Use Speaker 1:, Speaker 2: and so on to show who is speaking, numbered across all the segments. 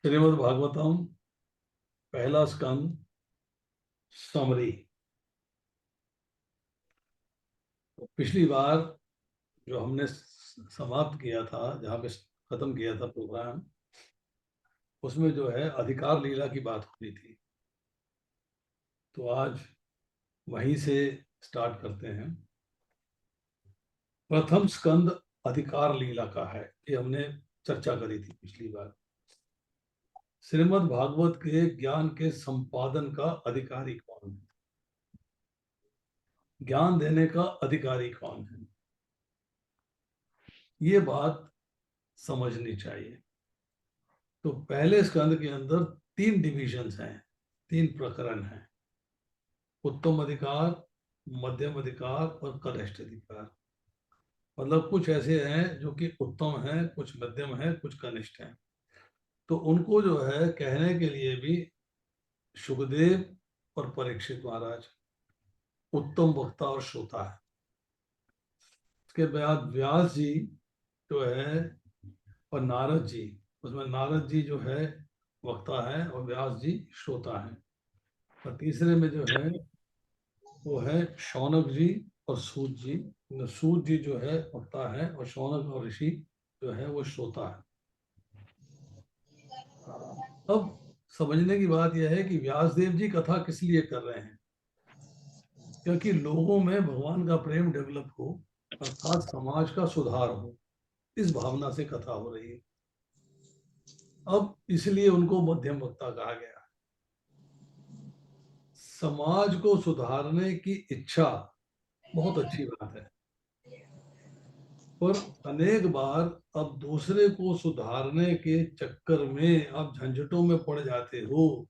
Speaker 1: श्रीमद् भागवतम पहला स्कंद समरी। पिछली बार जो हमने समाप्त किया था, जहाँ पे खत्म किया था प्रोग्राम, उसमें जो है अधिकार लीला की बात हो रही थी। तो आज वहीं से स्टार्ट करते हैं। प्रथम स्कंद अधिकार लीला का है, ये हमने चर्चा करी थी पिछली बार। श्रीमद् भागवत के ज्ञान के संपादन का अधिकारी कौन है, ज्ञान देने का अधिकारी कौन है, ये बात समझनी चाहिए। तो पहले स्कंद के अंदर 3 डिविजन्स हैं, 3 प्रकरण हैं। उत्तम अधिकार, मध्यम अधिकार और कनिष्ठ अधिकार। मतलब कुछ ऐसे हैं जो कि उत्तम हैं, कुछ मध्यम हैं, कुछ कनिष्ठ हैं। तो उनको जो है कहने के लिए भी सुखदेव और परीक्षित महाराज उत्तम वक्ता और श्रोता है। उसके बाद व्यास जी जो है और नारद जी, उसमें नारद जी जो है वक्ता है और व्यास जी श्रोता है। और तीसरे में जो है वो है शौनक जी और सूत जी। सूत जी जो है वक्ता है और शौनक और ऋषि जो है वो श्रोता है। अब समझने की बात यह है कि व्यासदेव जी कथा किस लिए कर रहे हैं, क्योंकि लोगों में भगवान का प्रेम डेवलप हो, अर्थात समाज का सुधार हो, इस भावना से कथा हो रही है। अब इसलिए उनको मध्यम वक्ता कहा गया। समाज को सुधारने की इच्छा बहुत अच्छी बात है, पर अनेक बार अब दूसरे को सुधारने के चक्कर में आप झंझटों में पड़ जाते हो,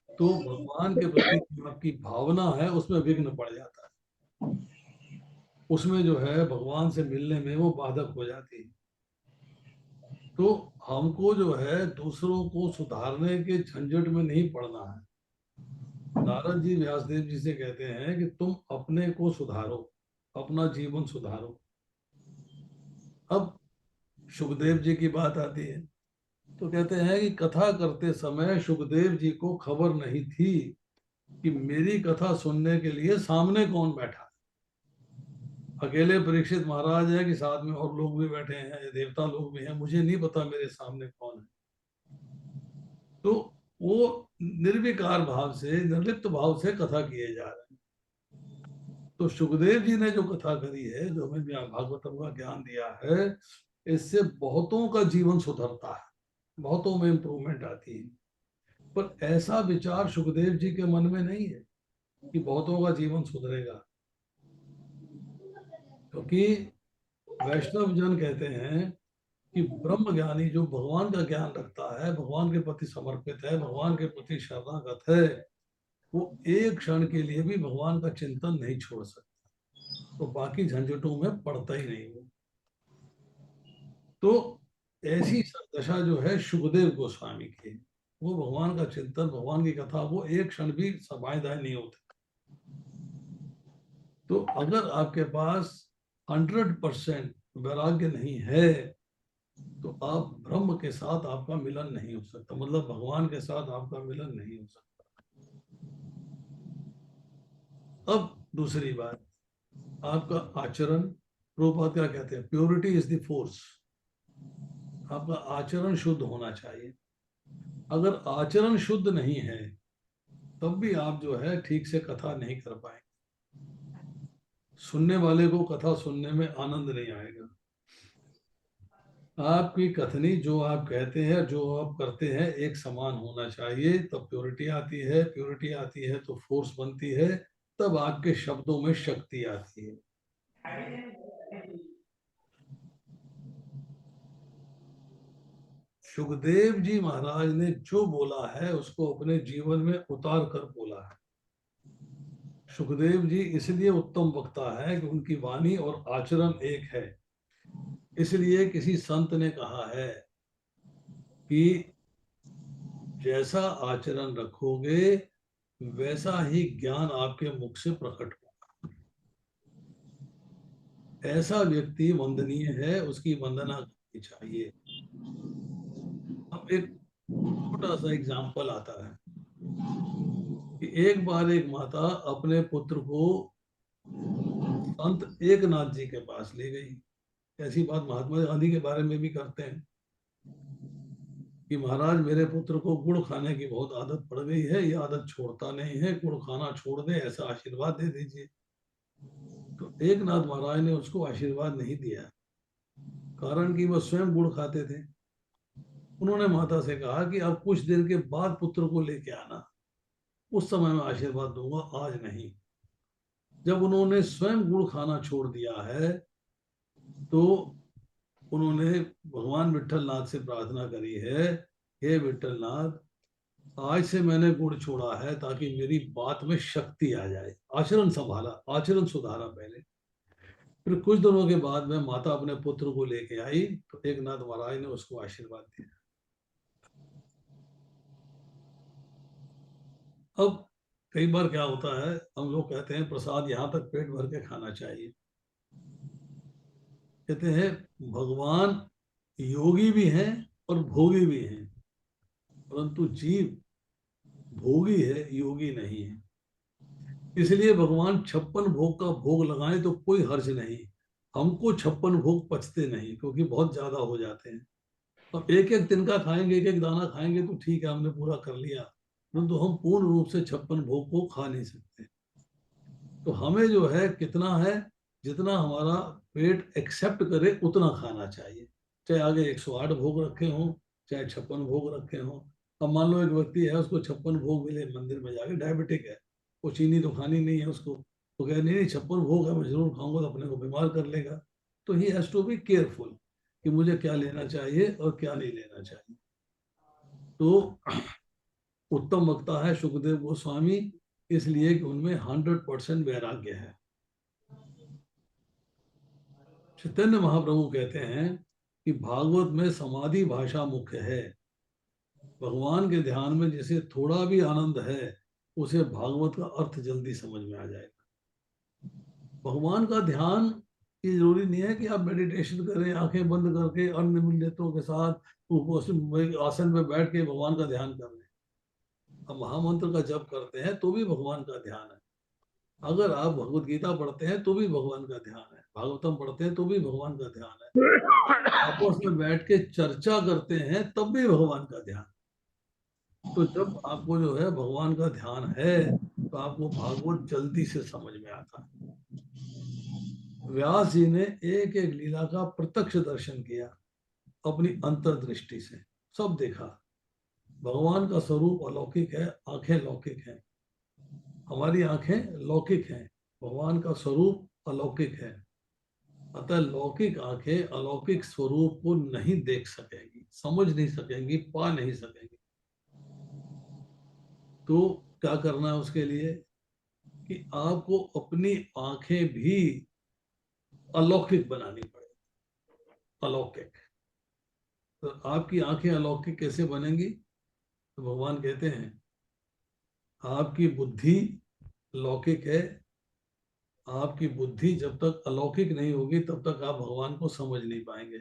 Speaker 1: तो भगवान के प्रति जो आपकी भावना है उसमें विघ्न पड़ जाता है। उसमें जो है भगवान से मिलने में वो बाधक हो जाती है। तो हमको जो है दूसरों को सुधारने के झंझट में नहीं पड़ना है। नारद जी व्यासदेव जी से कहते हैं कि तुम अपने को सुधारो, अपना जीवन सुधारो। अब सुखदेव जी की बात आती है, तो कहते हैं कि कथा करते समय सुखदेव जी को खबर नहीं थी कि मेरी कथा सुनने के लिए सामने कौन बैठा। अकेले परीक्षित महाराज है कि साथ में और लोग भी बैठे हैं, देवता लोग भी हैं, मुझे नहीं पता मेरे सामने कौन है। तो वो निर्विकार भाव से, निर्लिप्त भाव से कथा किए जा रहे हैं। तो सुखदेव जी ने जो कथा करी है, जो हमें भागवतम का ज्ञान दिया है, इससे बहुतों का जीवन सुधरता है, बहुतों में इंप्रूवमेंट आती है। पर ऐसा विचार सुखदेव जी के मन में नहीं है कि बहुतों का जीवन सुधरेगा। क्योंकि वैष्णव जन कहते हैं कि ब्रह्म ज्ञानी जो भगवान का ज्ञान रखता है, भगवान के प्रति समर्पित है, भगवान के प्रति शरणागत है, वो एक क्षण के लिए भी भगवान का चिंतन नहीं छोड़ सकता, तो बाकी झंझटों में पड़ता ही नहीं वो। तो ऐसी दशा जो है सुखदेव गोस्वामी की, वो भगवान का चिंतन, भगवान की कथा, वो एक क्षण भी समाधान नहीं होते। तो अगर आपके पास 100% वैराग्य नहीं है, तो आप ब्रह्म के साथ आपका मिलन नहीं हो सकता, मतलब भगवान के साथ आपका मिलन नहीं हो सकता। अब दूसरी बात, आपका आचरण, प्रभुपाद क्या कहते हैं, प्योरिटी इज द फोर्स। आपका आचरण शुद्ध होना चाहिए। अगर आचरण शुद्ध नहीं है, तब भी आप जो है ठीक से कथा नहीं कर पाएंगे। सुनने वाले को कथा सुनने में आनंद नहीं आएगा। आपकी कथनी, जो आप कहते हैं, जो आप करते हैं, एक समान होना चाहिए, तब प्योरिटी आती है। प्योरिटी आती है तो फोर्स बनती है, तब आपके शब्दों में शक्ति आती है। सुखदेव जी महाराज ने जो बोला है उसको अपने जीवन में उतार कर बोला है। सुखदेव जी इसलिए उत्तम वक्ता है कि उनकी वाणी और आचरण एक है। इसलिए किसी संत ने कहा है कि जैसा आचरण रखोगे वैसा ही ज्ञान आपके मुख से प्रकट होगा। ऐसा व्यक्ति वंदनीय है, उसकी वंदना करनी चाहिए। अब एक छोटा सा एग्जाम्पल आता है कि एक बार एक माता अपने पुत्र को संत एकनाथ जी के पास ले गई। ऐसी बात महात्मा गांधी के बारे में भी करते हैं कि महाराज मेरे पुत्र को गुड़ खाने की बहुत आदत पड़ गई है, ये आदत छोड़ता नहीं है, गुड़ खाना छोड़ दे, ऐसा आशीर्वाद दे दीजिए। तो एकनाथ महाराज ने उसको आशीर्वाद नहीं दिया, कारण कि वह स्वयं गुड़ खाते थे। उन्होंने माता से कहा कि अब कुछ देर के बाद पुत्र को लेके आना, उस समय मैं आशीर्वाद दूंगा, आज नहीं। जब उन्होंने स्वयं गुड़ खाना छोड़ दिया है तो उन्होंने भगवान विठल नाथ से प्रार्थना करी है, हे विठल नाथ, आज से मैंने गुड़ छोड़ा है ताकि मेरी बात में शक्ति आ जाए। आचरण संभाला, आचरण सुधारा पहले। फिर कुछ दिनों के बाद में माता अपने पुत्र को लेके आई तो एकनाथ महाराज ने उसको आशीर्वाद दिया। अब कई बार क्या होता है, हम लोग कहते हैं प्रसाद यहाँ तक पेट भर के खाना चाहिए। कहते हैं भगवान योगी भी हैं और भोगी भी हैं, परंतु जीव भोगी है, योगी नहीं है। इसलिए भगवान 56 भोग का भोग लगाएं तो कोई हर्ज नहीं। हमको 56 भोग पचते नहीं क्योंकि बहुत ज्यादा हो जाते हैं। अब एक एक तिनका खाएंगे, एक एक दाना खाएंगे तो ठीक है, हमने पूरा कर लिया, परंतु हम पूर्ण रूप से 56 भोग को खा नहीं सकते। तो हमें जो है कितना है, जितना हमारा पेट एक्सेप्ट करे उतना खाना चाहिए। चाहे आगे 108 भोग रखे हों, चाहे 56 भोग रखे हों। अब मान लो एक व्यक्ति है, उसको 56 भोग मिले मंदिर में जाके, डायबिटिक है, वो चीनी तो खानी नहीं है उसको, तो कहे नहीं नहीं 56 भोग है मैं जरूर खाऊंगा, तो अपने को बीमार कर लेगा। तो he has to be careful कि मुझे क्या लेना चाहिए और क्या नहीं लेना चाहिए। तो उत्तम वक्ता है सुखदेव गोस्वामी, इसलिए कि उनमें 100% वैराग्य है। चैतन्य महाप्रभु कहते हैं कि भागवत में समाधि भाषा मुख्य है। भगवान के ध्यान में जिसे थोड़ा भी आनंद है, उसे भागवत का अर्थ जल्दी समझ में आ जाएगा। भगवान का ध्यान ये जरूरी नहीं है कि आप मेडिटेशन करें आंखें बंद करके अन्य नेत्रों के साथ आसन में बैठ के भगवान का ध्यान कर रहे हैं। अब महामंत्र का जप करते हैं तो भी भगवान का ध्यान है। अगर आप भगवत गीता पढ़ते हैं तो भी भगवान का ध्यान है, भागवतम पढ़ते हैं तो भी भगवान का ध्यान है, आपस में बैठ के चर्चा करते हैं तब भी भगवान का ध्यान। तो जब आपको जो है भगवान का ध्यान है तो आपको भागवत जल्दी से समझ में आता है। व्यास जी ने एक एक लीला का प्रत्यक्ष दर्शन किया अपनी अंतर्दृष्टि से, सब देखा। भगवान का स्वरूप अलौकिक है, आंखें लौकिक हैं। हमारी आंखें लौकिक हैं, भगवान का स्वरूप अलौकिक है। अतः लौकिक आंखें अलौकिक स्वरूप को नहीं देख सकेंगी, समझ नहीं सकेंगी, पा नहीं सकेंगी। तो क्या करना है उसके लिए कि आपको अपनी आंखें भी अलौकिक बनानी पड़ेगी। अलौकिक, तो आपकी आंखें अलौकिक कैसे बनेंगी? तो भगवान कहते हैं आपकी बुद्धि लौकिक है, आपकी बुद्धि जब तक अलौकिक नहीं होगी तब तक आप भगवान को समझ नहीं पाएंगे।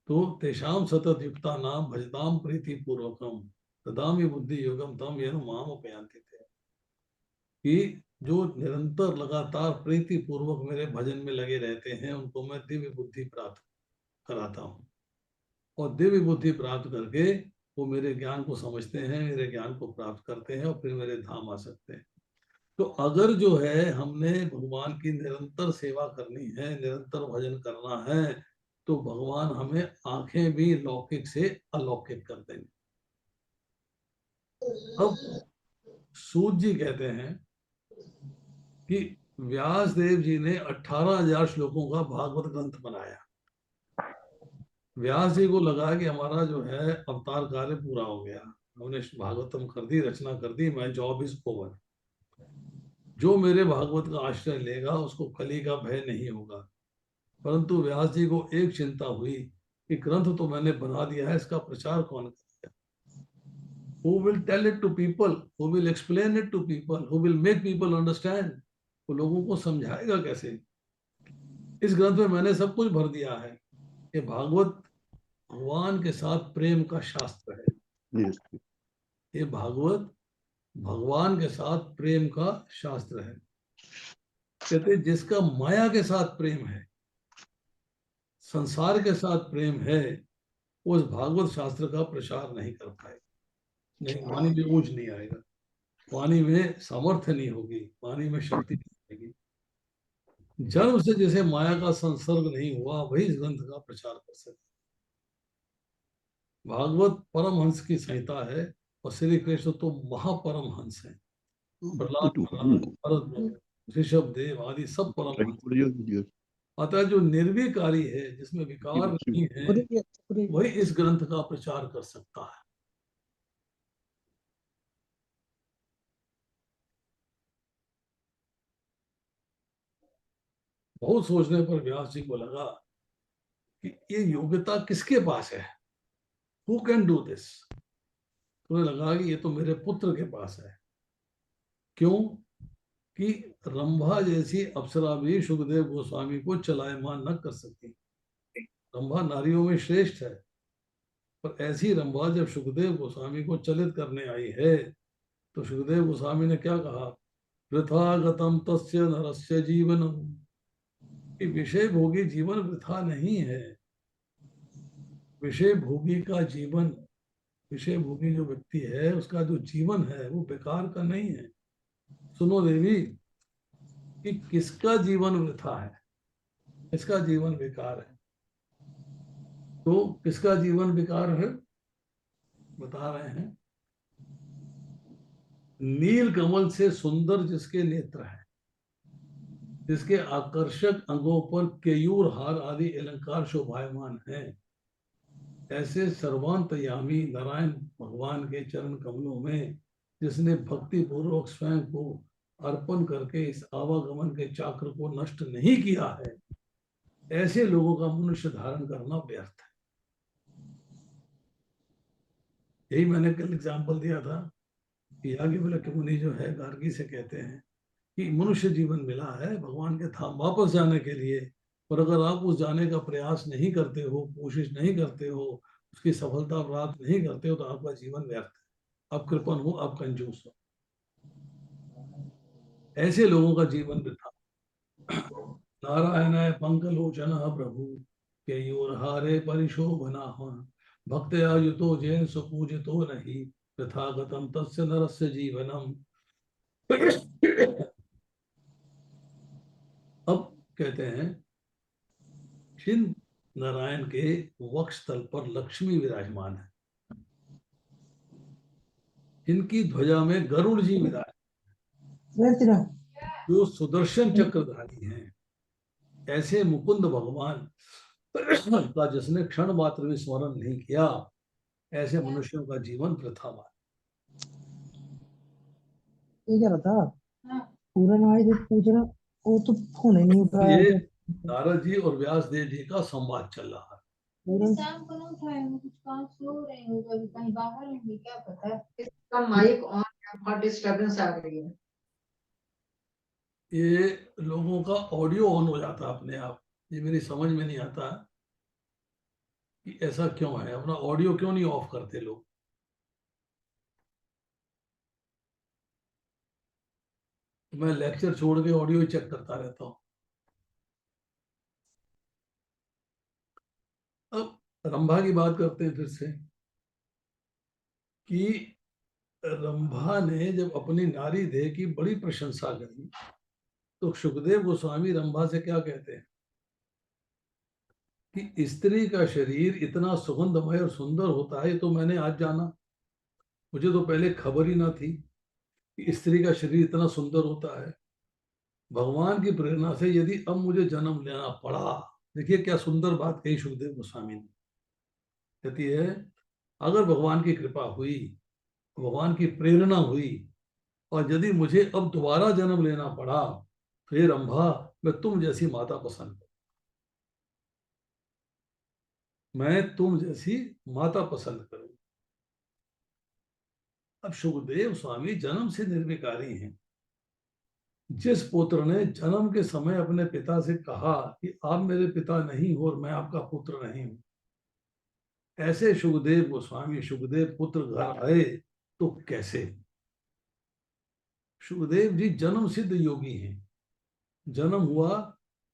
Speaker 1: तो तेषाम सतत युक्ता नाम भजताम प्रीति पूर्वकम तदामी बुद्धि योगम तम येन माम उपयांति थे। कि जो निरंतर लगातार प्रीति पूर्वक मेरे भजन में लगे रहते हैं उनको मैं दिव्य बुद्धि प्राप्त कराता हूँ, और दिव्य बुद्धि प्राप्त करके वो मेरे ज्ञान को समझते हैं, मेरे ज्ञान को प्राप्त करते हैं और फिर मेरे धाम आ सकते हैं। तो अगर जो है हमने भगवान की निरंतर सेवा करनी है, निरंतर भजन करना है, तो भगवान हमें आंखें भी लौकिक से अलौकिक कर देंगे। अब सूत जी कहते हैं कि व्यास देव जी ने 18,000 श्लोकों का भागवत ग्रंथ बनाया। व्यास जी को लगा कि हमारा जो है अवतार कार्य पूरा हो गया, हमने भागवतम कर दी, रचना कर दी, माय जॉब इज ओवर। जो मेरे भागवत का आश्रय लेगा उसको कली का भय नहीं होगा। परंतु व्यास जी को एक चिंता हुई कि ग्रंथ तो मैंने बना दिया है, इसका प्रचार कौन करेगा? Who will tell it to people? Who will explain it to people? Who will make people understand? वो लोगों को समझाएगा कैसे? इस ग्रंथ में मैंने सब कुछ भर दिया है। ये भागवत भगवान के साथ प्रेम का शास्त्र है। ये भागवत भगवान के साथ प्रेम का शास्त्र है। कहते जिसका माया के साथ प्रेम है, संसार के साथ प्रेम है, वो उस भागवत शास्त्र का प्रचार नहीं कर पाए, नहीं, वाणी में ऊंच नहीं आएगा, वाणी में सामर्थ्य नहीं होगी, वाणी में शक्ति नहीं आएगी। जन्म से जैसे माया का संसर्ग नहीं हुआ, वही इस ग्रंथ का प्रचार कर सकते। भागवत परमहंस की संहिता है, और श्री कृष्ण तो महापरमहंस है। प्रहलाद महाराज, भरत, ऋषभ देव आदि सब परमहंस। अतः जो निर्विकारी है, जिसमें विकार नहीं है, वही इस ग्रंथ का प्रचार कर सकता है। बहुत सोचने पर व्यास जी को लगा कि ये योग्यता किसके पास है, हु कैन डू दिस। उन्हें लगा कि ये तो मेरे पुत्र के पास है। क्यों कि रंभा जैसी अप्सरा भी सुखदेव गोस्वामी को चलायमान न कर सकती। रंभा नारियों में श्रेष्ठ है, पर ऐसी रंभा जब सुखदेव गोस्वामी को चलित करने आई है, तो सुखदेव गोस्वामी ने क्या कहा, वृथा गतम तस्य नरस्य जीवनम। विषय भोगी जीवन वृथा नहीं है। विषय भोगी का जीवन, विषय भोगी जो व्यक्ति है, उसका जो जीवन है वो बेकार का नहीं है। सुनो देवी, कि किसका जीवन वृथा है, किसका जीवन बेकार है। तो किसका जीवन बेकार है बता रहे हैं, नील कमल से सुंदर जिसके नेत्र हैं, जिसके आकर्षक अंगों पर केयूर हार आदि अलंकार शोभायमान हैं, ऐसे सर्वांतयामी नारायण भगवान के चरण कमलों में जिसने भक्ति पूर्वक स्वयं को अर्पण करके इस आवागमन के चक्र को नष्ट नहीं किया है, ऐसे लोगों का मनुष्य धारण करना व्यर्थ है। यही मैंने कल एग्जाम्पल दिया था कि याज्ञवल्क्य मुनि जो है गार्गी से कहते हैं कि मनुष्य जीवन मिला है भगवान के धाम वापस जाने के लिए, और अगर आप उस जाने का प्रयास नहीं करते हो, कोशिश नहीं करते हो, उसकी सफलता प्राप्त नहीं करते हो, तो आपका जीवन व्यर्थ है, आप कृपण हो, आप कंजूस हो। ऐसे लोगों का जीवन वृथा। नारायण पंकलोचन प्रभु के हारे परिशोभना भक्त आयुतो जैन सुपूजितो नहीं वृथा गतम तस्य नरस्य जीवनम। अब कहते हैं, श्री नारायण के वक्ष तल पर लक्ष्मी विराजमान है, इनकी ध्वजा में गरुड़ जी विराजमान, जो सुदर्शन चक्रधारी हैं। ऐसे मुकुंद भगवान का जिसने क्षण मात्र भी स्मरण नहीं किया, ऐसे मनुष्यों का जीवन वृथा माना।
Speaker 2: ये क्या था पूरा नाई पूछ रहा, वो तो फोन ही नहीं उठाया।
Speaker 1: ये नारद जी और व्यास देव जी का संवाद चल रहा है।
Speaker 3: शाम को ना उठाए, कुछ काम सो रहे हो, कभी कहीं बाहर होंगे, क्या पता। इसका माइक ऑन है, बहुत डिस्टरबेंस आ रही है।
Speaker 1: ये लोगों का ऑडियो ऑन हो जाता है अपने आप, ये मेरी समझ में नहीं आता कि ऐसा क्यों है, अपना ऑडियो क्यों नहीं ऑफ करते लोग। मैं लेक्चर छोड़ के ऑडियो चेक करता रहता हूँ। अब रंभा की बात करते हैं फिर से, कि रंभा ने जब अपनी नारी देह की बड़ी प्रशंसा करी, तो सुखदेव गोस्वामी रंभा से क्या कहते हैं कि स्त्री का शरीर इतना सुगंधमय और सुंदर होता है, तो मैंने आज जाना, मुझे तो पहले खबर ही ना थी कि स्त्री का शरीर इतना सुंदर होता है। भगवान की प्रेरणा से यदि अब मुझे जन्म लेना पड़ा, देखिए क्या सुंदर बात कही सुखदेव गोस्वामी ने। कहती है, अगर भगवान की कृपा हुई, भगवान की प्रेरणा हुई, और यदि मुझे अब दोबारा जन्म लेना पड़ा, फिर रंभा मैं तुम जैसी माता पसंद करूं, मैं तुम जैसी माता पसंद करूं। अब सुखदेव स्वामी जन्म से निर्विकारी हैं। जिस पुत्र ने जन्म के समय अपने पिता से कहा कि आप मेरे पिता नहीं हो और मैं आपका पुत्र नहीं हूं, ऐसे सुखदेव गोस्वामी, सुखदेव पुत्र घर आए तो कैसे? सुखदेव जी जन्म सिद्ध योगी हैं। जन्म हुआ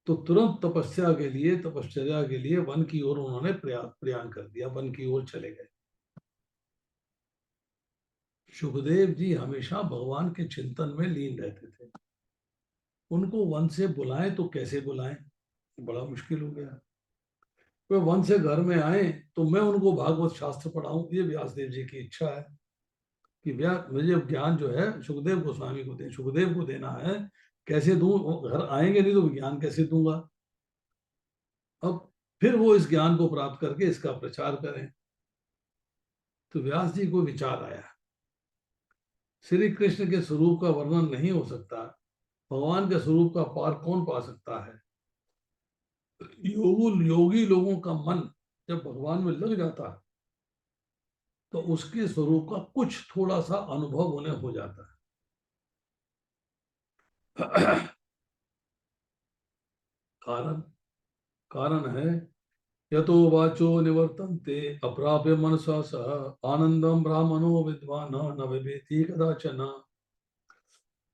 Speaker 1: तो तुरंत तपस्या के लिए, तपश्चर्या के लिए वन की ओर उन्होंने प्रयाण कर दिया, वन की ओर चले गए। सुखदेव जी हमेशा भगवान के चिंतन में लीन रहते थे। उनको वन से बुलाएं तो कैसे बुलाएं, बड़ा मुश्किल हो गया। वे वन से घर में आए तो मैं उनको भागवत शास्त्र पढ़ाऊं, ये व्यासदेव जी की इच्छा है कि मुझे ज्ञान जो है सुखदेव गोस्वामी को दे, सुखदेव को देना है। कैसे दूं? घर आएंगे नहीं तो ज्ञान कैसे दूंगा? अब फिर वो इस ज्ञान को प्राप्त करके इसका प्रचार करें। तो व्यास जी को विचार आया, श्री कृष्ण के स्वरूप का वर्णन नहीं हो सकता, भगवान के स्वरूप का पार कौन पा सकता है? योगी लोगों का मन जब भगवान में लग जाता है तो उसके स्वरूप का कुछ थोड़ा सा अनुभव उन्हें हो जाता है। कारण कारण है, यतो वाचो निवर्तन्ते अप्राप्य मनसा सह आनंदम ब्राह्मणो विद्वान न विवेति कदाचन।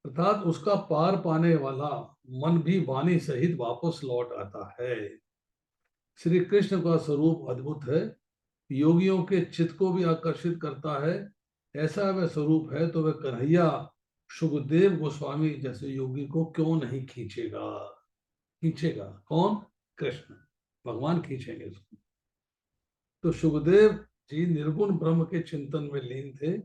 Speaker 1: अर्थात उसका पार पाने वाला मन भी वाणी सहित वापस लौट आता है। श्री कृष्ण का स्वरूप अद्भुत है, योगियों के चित्त को भी आकर्षित करता है। ऐसा वह स्वरूप है तो वह कन्हैया सुखदेव गोस्वामी जैसे योगी को क्यों नहीं खींचेगा? खींचेगा कौन? कृष्ण भगवान खींचेंगे उसको। तो सुखदेव जी निर्गुण ब्रह्म के चिंतन में लीन थे।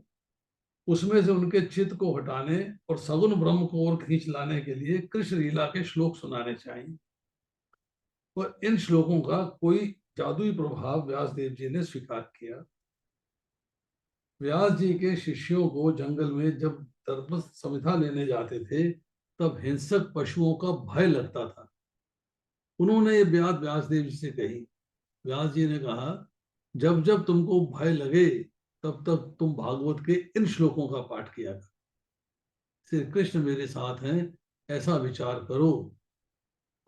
Speaker 1: उसमें से उनके चित्त को हटाने और सगुण ब्रह्म को और खींच लाने के लिए कृष्ण लीला के श्लोक सुनाने चाहिए। और इन श्लोकों का कोई जादुई प्रभाव व्यास देव जी ने स्वीकार किया। व्यास जी के शिष्यों को जंगल में जब धर्म संहिता लेने जाते थे तब हिंसक पशुओं का भय लगता था। उन्होंने ये बात व्यास देव जी से कही। व्यास जी ने कहा, जब जब तुमको भय लगे तब तक तुम भागवत के इन श्लोकों का पाठ किया कर। श्री कृष्ण मेरे साथ हैं ऐसा विचार करो,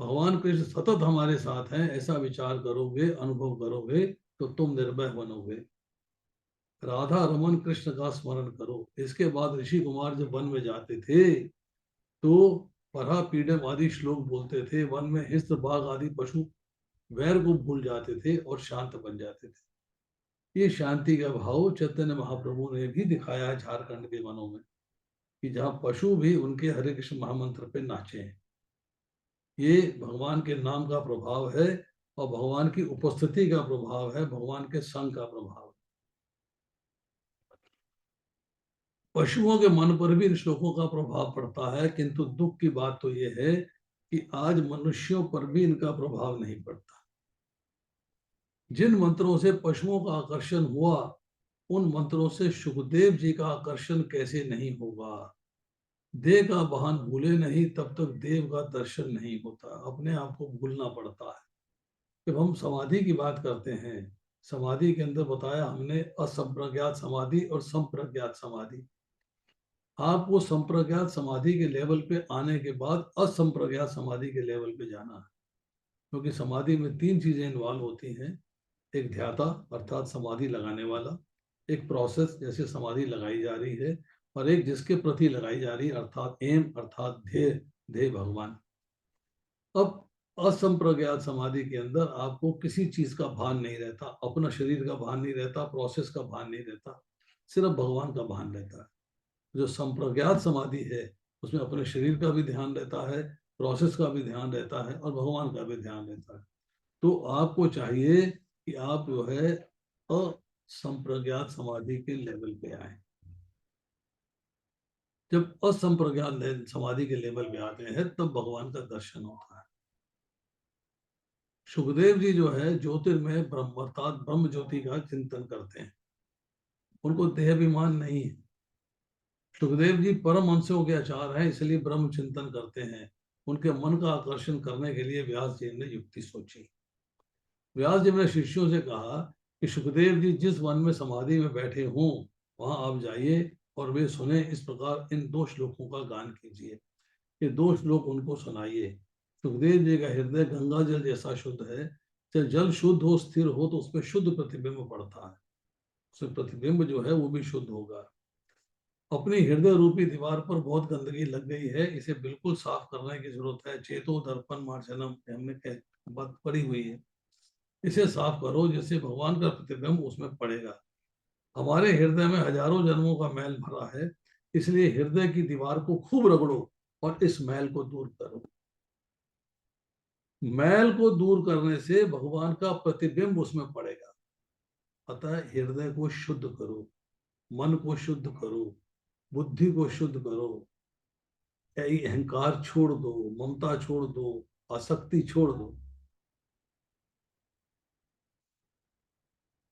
Speaker 1: भगवान कृष्ण सतत हमारे साथ हैं ऐसा विचार करोगे, अनुभव करोगे तो तुम निर्भय बनोगे। राधा रमन कृष्ण का स्मरण करो। इसके बाद ऋषि कुमार जब वन में जाते थे तो परा पीड़म आदि श्लोक बोलते थे। वन में हिंस बाघ आदि पशु वैर को भूल जाते थे और शांत बन जाते थे। ये शांति का भाव चैतन्य महाप्रभु ने भी दिखाया है झारखंड के वनों में, कि जहाँ पशु भी उनके हरे कृष्ण महामंत्र पे नाचे हैं। ये भगवान के नाम का प्रभाव है और भगवान की उपस्थिति का प्रभाव है, भगवान के संग का प्रभाव। पशुओं के मन पर भी इन श्लोकों का प्रभाव पड़ता है, किंतु दुख की बात तो यह है कि आज मनुष्यों पर भी इनका प्रभाव नहीं पड़ता। जिन मंत्रों से पशुओं का आकर्षण हुआ उन मंत्रों से सुखदेव जी का आकर्षण कैसे नहीं होगा? देह का वाहन भूले नहीं तब तक देव का दर्शन नहीं होता। अपने आप को भूलना पड़ता है। जब हम समाधि की बात करते हैं, समाधि के अंदर बताया हमने असंप्रज्ञात समाधि और संप्रज्ञात समाधि। आपको संप्रज्ञात समाधि के लेवल पे आने के बाद असंप्रज्ञात समाधि के लेवल पे जाना है, क्योंकि समाधि में तीन चीजें इन्वॉल्व होती हैं। एक ध्याता अर्थात समाधि लगाने वाला, एक प्रोसेस जैसे समाधि लगाई जा रही है, और एक जिसके प्रति लगाई जा रही है अर्थात एम अर्थात ध्येय, ध्येय भगवान। अब असंप्रज्ञात समाधि के अंदर आपको किसी चीज का भान नहीं रहता, अपना शरीर का भान नहीं रहता, प्रोसेस का भान नहीं रहता, सिर्फ भगवान का भान रहता है। जो संप्रज्ञात समाधि है उसमें अपने शरीर का भी ध्यान रहता है, प्रोसेस का भी ध्यान रहता है और भगवान का भी ध्यान रहता है। तो आपको चाहिए कि आप जो है असंप्रज्ञात समाधि के लेवल पे आए। जब असंप्रज्ञात समाधि के लेवल पे आते हैं तब भगवान का दर्शन होता है। सुखदेव जी जो है ज्योतिर्मय ब्रह्म अर्थात ब्रह्म ज्योति का चिंतन करते हैं। उनको देहाभिमान नहीं है। सुखदेव जी परम हंसों के आचार हैं, इसलिए ब्रह्म चिंतन करते हैं। उनके मन का आकर्षण करने के लिए व्यास जी ने युक्ति सोची। व्यास जी ने शिष्यों से कहा कि सुखदेव जी जिस वन में समाधि में बैठे हों वहां आप जाइए और वे सुने, इस प्रकार इन दो श्लोकों का गान कीजिए। ये दो श्लोक उनको सुनाइए। सुखदेव जी का हृदय गंगा जल जैसा शुद्ध है, चाहे जल शुद्ध हो, स्थिर हो, तो उसमें शुद्ध प्रतिबिंब पड़ता है, उसमें प्रतिबिंब जो है वो भी शुद्ध होगा। अपनी हृदय रूपी दीवार पर बहुत गंदगी लग गई है, इसे बिल्कुल साफ करने की जरूरत है। चेतो दर्पण मार्जनम हमने बात पड़ी हुई है, इसे साफ करो जिससे भगवान का प्रतिबिंब उसमें पड़ेगा। हमारे हृदय में हजारों जन्मों का मैल भरा है, इसलिए हृदय की दीवार को खूब रगड़ो और इस मैल को दूर करो। मैल को दूर करने से भगवान का प्रतिबिंब उसमें पड़ेगा। अतः हृदय को शुद्ध करो, मन को शुद्ध करो, बुद्धि को शुद्ध करो, अहंकार छोड़ दो, ममता छोड़ दो, आसक्ति छोड़ दो।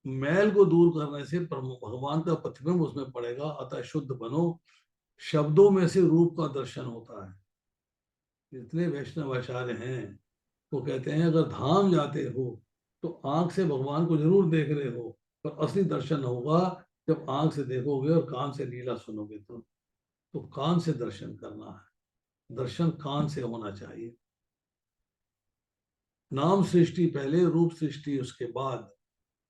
Speaker 1: मैल को दूर करने से भगवान का प्रतिबिंब उसमें पड़ेगा। अतः शुद्ध बनो। शब्दों में से रूप का दर्शन होता है। जितने वैष्णव आचार्य हैं वो कहते हैं अगर धाम जाते हो तो आंख से भगवान को जरूर देख रहे हो, पर असली दर्शन होगा जब आंख से देखोगे और कान से लीला सुनोगे। तो कान से दर्शन करना है, दर्शन कान से होना चाहिए। नाम सृष्टि पहले, रूप सृष्टि उसके बाद।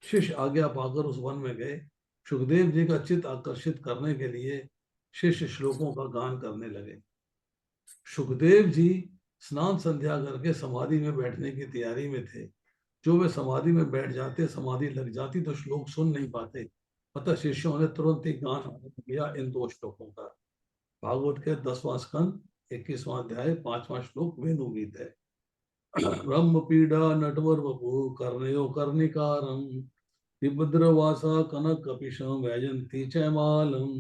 Speaker 1: शिष्य आज्ञा पाकर उस वन में गए। सुखदेव जी का चित्त आकर्षित करने के लिए शिष्य श्लोकों का गान करने लगे। सुखदेव जी स्नान संध्या करके समाधि में बैठने की तैयारी में थे। जो वे समाधि में बैठ जाते, समाधि लग जाती तो श्लोक सुन नहीं पाते। अतः शिष्यों ने तुरंत ही गान आरंभ किया इन 2 श्लोकों का। भागवत के 10वां स्कंद 21वां अध्याय 5वां श्लोक वेणु गीत है। ब्रह्म पीडा नटवर वपु कर्णयो कर्णिकारं विभद्रवासा कनक कपिशं वैजंती चैमालम